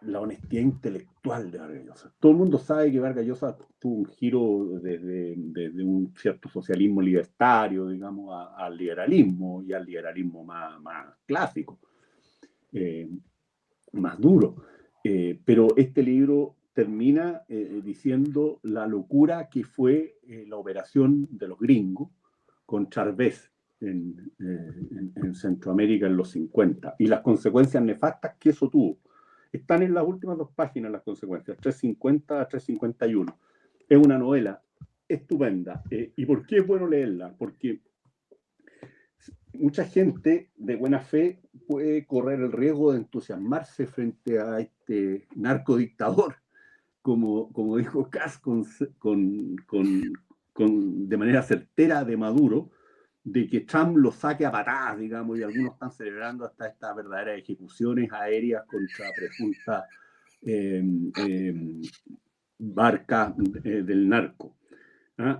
la honestidad intelectual de Vargas Llosa. Todo el mundo sabe que Vargas Llosa tuvo un giro desde un cierto socialismo libertario, digamos, al liberalismo, y al liberalismo más clásico, más duro. Pero este libro termina diciendo la locura que fue la operación de los gringos con Chávez en Centroamérica en los 50 y las consecuencias nefastas que eso tuvo. Están en las últimas 2 páginas las consecuencias, 350 a 351. Es una novela estupenda. ¿Y por qué es bueno leerla? Porque mucha gente de buena fe puede correr el riesgo de entusiasmarse frente a este narcodictador, como dijo Kass de manera certera de Maduro, de que Trump lo saque a patadas, digamos, y algunos están celebrando hasta estas verdaderas ejecuciones aéreas contra presuntas barcas del narco.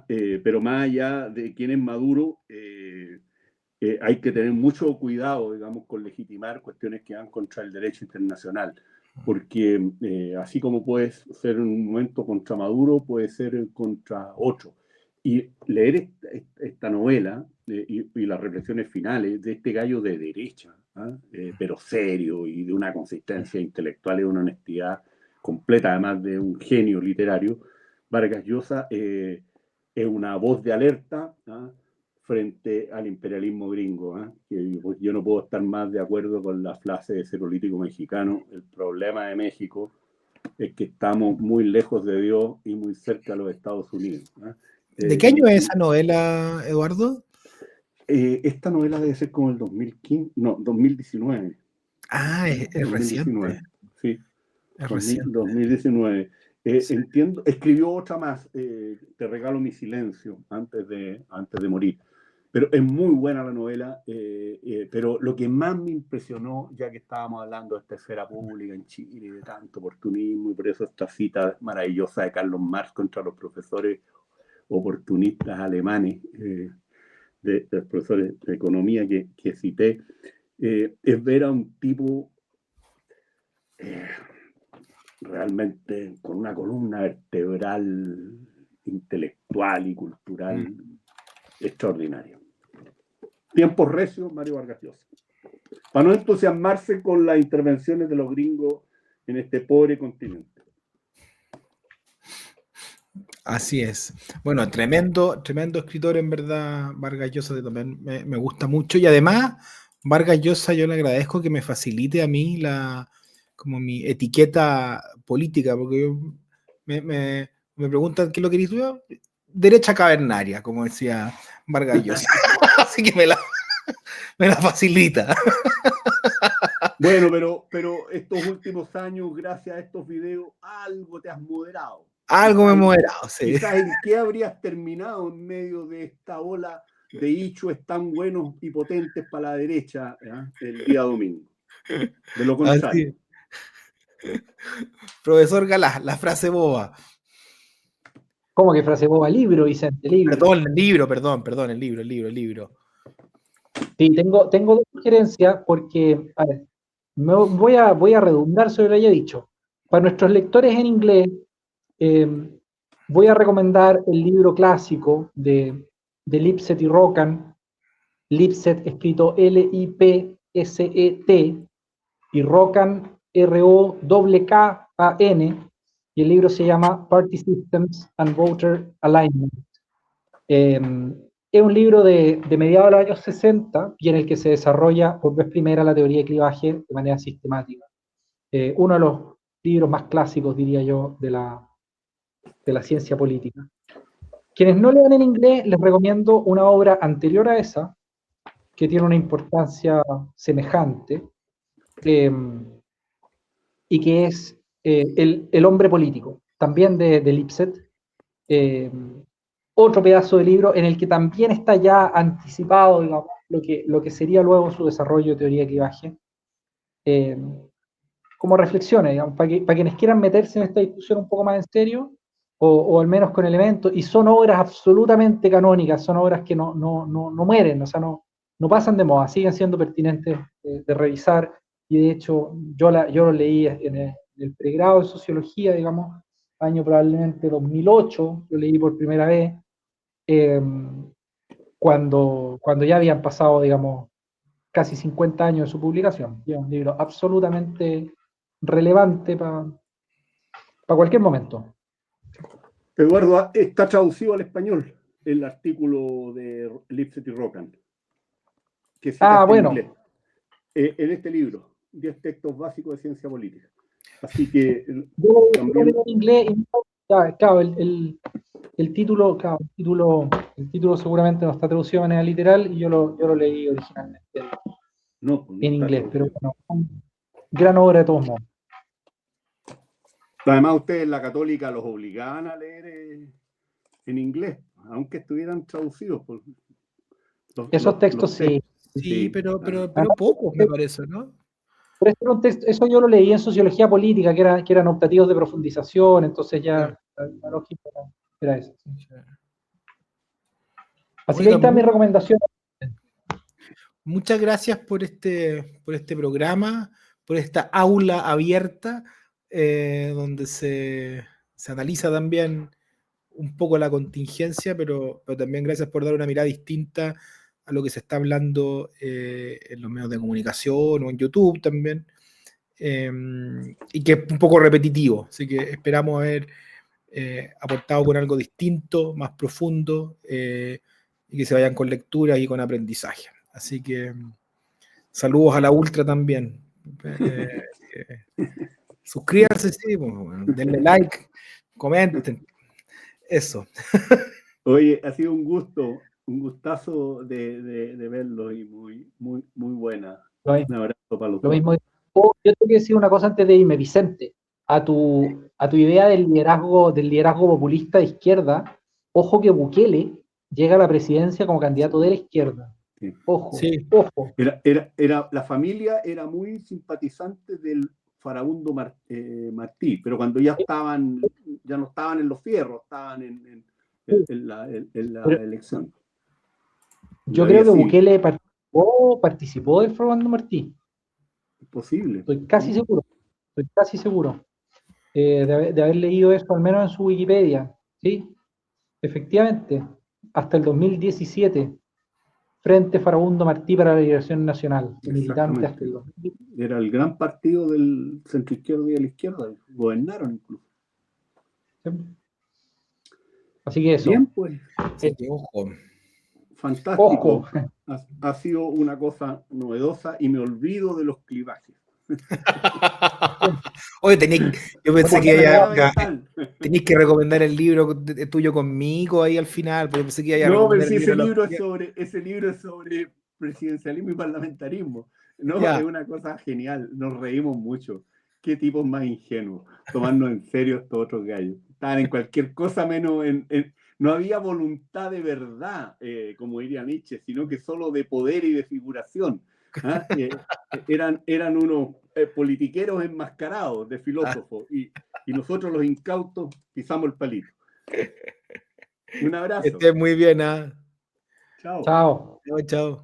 Pero más allá de quién es Maduro, hay que tener mucho cuidado, digamos, con legitimar cuestiones que van contra el derecho internacional, porque así como puede ser en un momento contra Maduro, puede ser contra otro. Y leer esta novela y las reflexiones finales de este gallo de derecha, pero serio y de una consistencia intelectual y de una honestidad completa, además de un genio literario, Vargas Llosa es una voz de alerta frente al imperialismo gringo. Que yo no puedo estar más de acuerdo con la frase de ese político mexicano: el problema de México es que estamos muy lejos de Dios y muy cerca de los Estados Unidos. ¿De qué año es esa novela, Eduardo? Esta novela debe ser como el 2015, no, 2019. Es 2019. Reciente. Sí, es reciente. 2019. Entiendo, escribió otra más, Te regalo mi silencio, antes de morir. Pero es muy buena la novela, pero lo que más me impresionó, ya que estábamos hablando de esta esfera pública en Chile y de tanto oportunismo, y por eso esta cita maravillosa de Carlos Marx contra los profesores oportunistas alemanes, de los profesores de economía que cité, es ver a un tipo realmente con una columna vertebral, intelectual y cultural extraordinaria. Tiempos recios, Mario Vargas Llosa. Para no entusiasmarse con las intervenciones de los gringos en este pobre continente. Así es. Bueno, tremendo escritor, en verdad, Vargas Llosa, que también me gusta mucho. Y además, Vargas Llosa, yo le agradezco que me facilite a mí como mi etiqueta política, porque me preguntan qué es lo que querés tú. Derecha cavernaria, como decía Vargas Llosa. Así que me la facilita. Bueno, pero estos últimos años, gracias a estos videos, algo te has moderado. Algo me he moderado, sí. Quizás en qué habrías terminado en medio de esta ola de hichos tan buenos y potentes para la derecha el día domingo. De lo contrario. Profesor Galás, la frase boba. ¿Cómo que frase boba? Libro, Vicente, libro. Perdón, el libro. Sí, tengo 2 sugerencias porque, a ver, voy a redundar sobre lo que ya he dicho. Para nuestros lectores en inglés, voy a recomendar el libro clásico de Lipset y Rockan. Lipset escrito Lipset y Rockan Rokkan, y el libro se llama Party Systems and Voter Alignment. Es un libro de mediados de los años 60 y en el que se desarrolla por vez primera la teoría de clivaje de manera sistemática. Uno de los libros más clásicos, diría yo, de la ciencia política. Quienes no lean en inglés, les recomiendo una obra anterior a esa, que tiene una importancia semejante, y que es el hombre político, también de Lipset. Otro pedazo de libro en el que también está ya anticipado, digamos, lo que sería luego su desarrollo de teoría de clivaje. Como reflexiones, digamos, para quienes quieran meterse en esta discusión un poco más en serio, o al menos con elementos, y son obras absolutamente canónicas, son obras que no mueren, o sea, no pasan de moda, siguen siendo pertinentes de revisar, y de hecho yo lo leí en el pregrado de sociología, digamos, año probablemente 2008, lo leí por primera vez, cuando ya habían pasado, digamos, casi 50 años de su publicación. Y es un libro absolutamente relevante para para cualquier momento. Eduardo, está traducido al español el artículo de Lipset y Rockham, que citaste Bueno. en inglés, en este libro, 10 textos básicos de ciencia política. Así que Yo también... lo leo en inglés y claro, el título seguramente no está traducido de manera literal y yo lo leí originalmente no en inglés, traducido. pero bueno, gran obra de todos modos. Además, ustedes en la Católica los obligaban a leer en inglés, aunque estuvieran traducidos. Por Esos textos sí. Sí, pero Además, pocos me parece, ¿no? Pero este contexto, eso yo lo leí en sociología política, que eran optativos de profundización, entonces ya la lógica era esa. Sí. Así que ahí está mi recomendación. Muchas gracias por este programa, por esta aula abierta, donde se analiza también un poco la contingencia, pero también gracias por dar una mirada distinta a lo que se está hablando en los medios de comunicación o en YouTube también, y que es un poco repetitivo, así que esperamos haber aportado con algo distinto, más profundo, y que se vayan con lectura y con aprendizaje. Así que saludos a la Ultra también. Suscríbanse, sí, denle like, comenten. Eso. Oye, ha sido un gustazo de verlo y muy buena. Un abrazo para los dos. Mismo. Yo tengo que decir una cosa antes de irme, Vicente. A tu idea del liderazgo populista de izquierda, ojo que Bukele llega a la presidencia como candidato de la izquierda. Sí. Ojo, sí. Ojo. La familia era muy simpatizante del Farabundo Martí, pero cuando ya no estaban en los fierros, estaban en la elección. Yo creo que Bukele participó del Farabundo Martí. Posible. Estoy casi seguro de haber leído eso, al menos en su Wikipedia. Sí, efectivamente, hasta el 2017. Frente Farabundo Martí para la Liberación Nacional, militante hasta el 2017. Era el gran partido del centro izquierdo y de la izquierda, gobernaron incluso. ¿Sí? Así que eso. Bien, pues. Ojo. Fantástico. Ojo. Ha sido una cosa novedosa y me olvido de los clivajes. Oye, yo pensé que tenías que recomendar el libro tuyo conmigo ahí al final, pero pensé que iba a recomendar pero el libro. ese libro es sobre presidencialismo y parlamentarismo. No, es una cosa genial, nos reímos mucho. Qué tipos más ingenuos, tomarnos en serio estos otros gallos. Estaban en cualquier cosa menos no había voluntad de verdad, como diría Nietzsche, sino que solo de poder y de figuración. Eran unos politiqueros enmascarados de filósofos y nosotros los incautos pisamos el palito. Un abrazo. Que estés muy bien. Chao. Chao. Chao.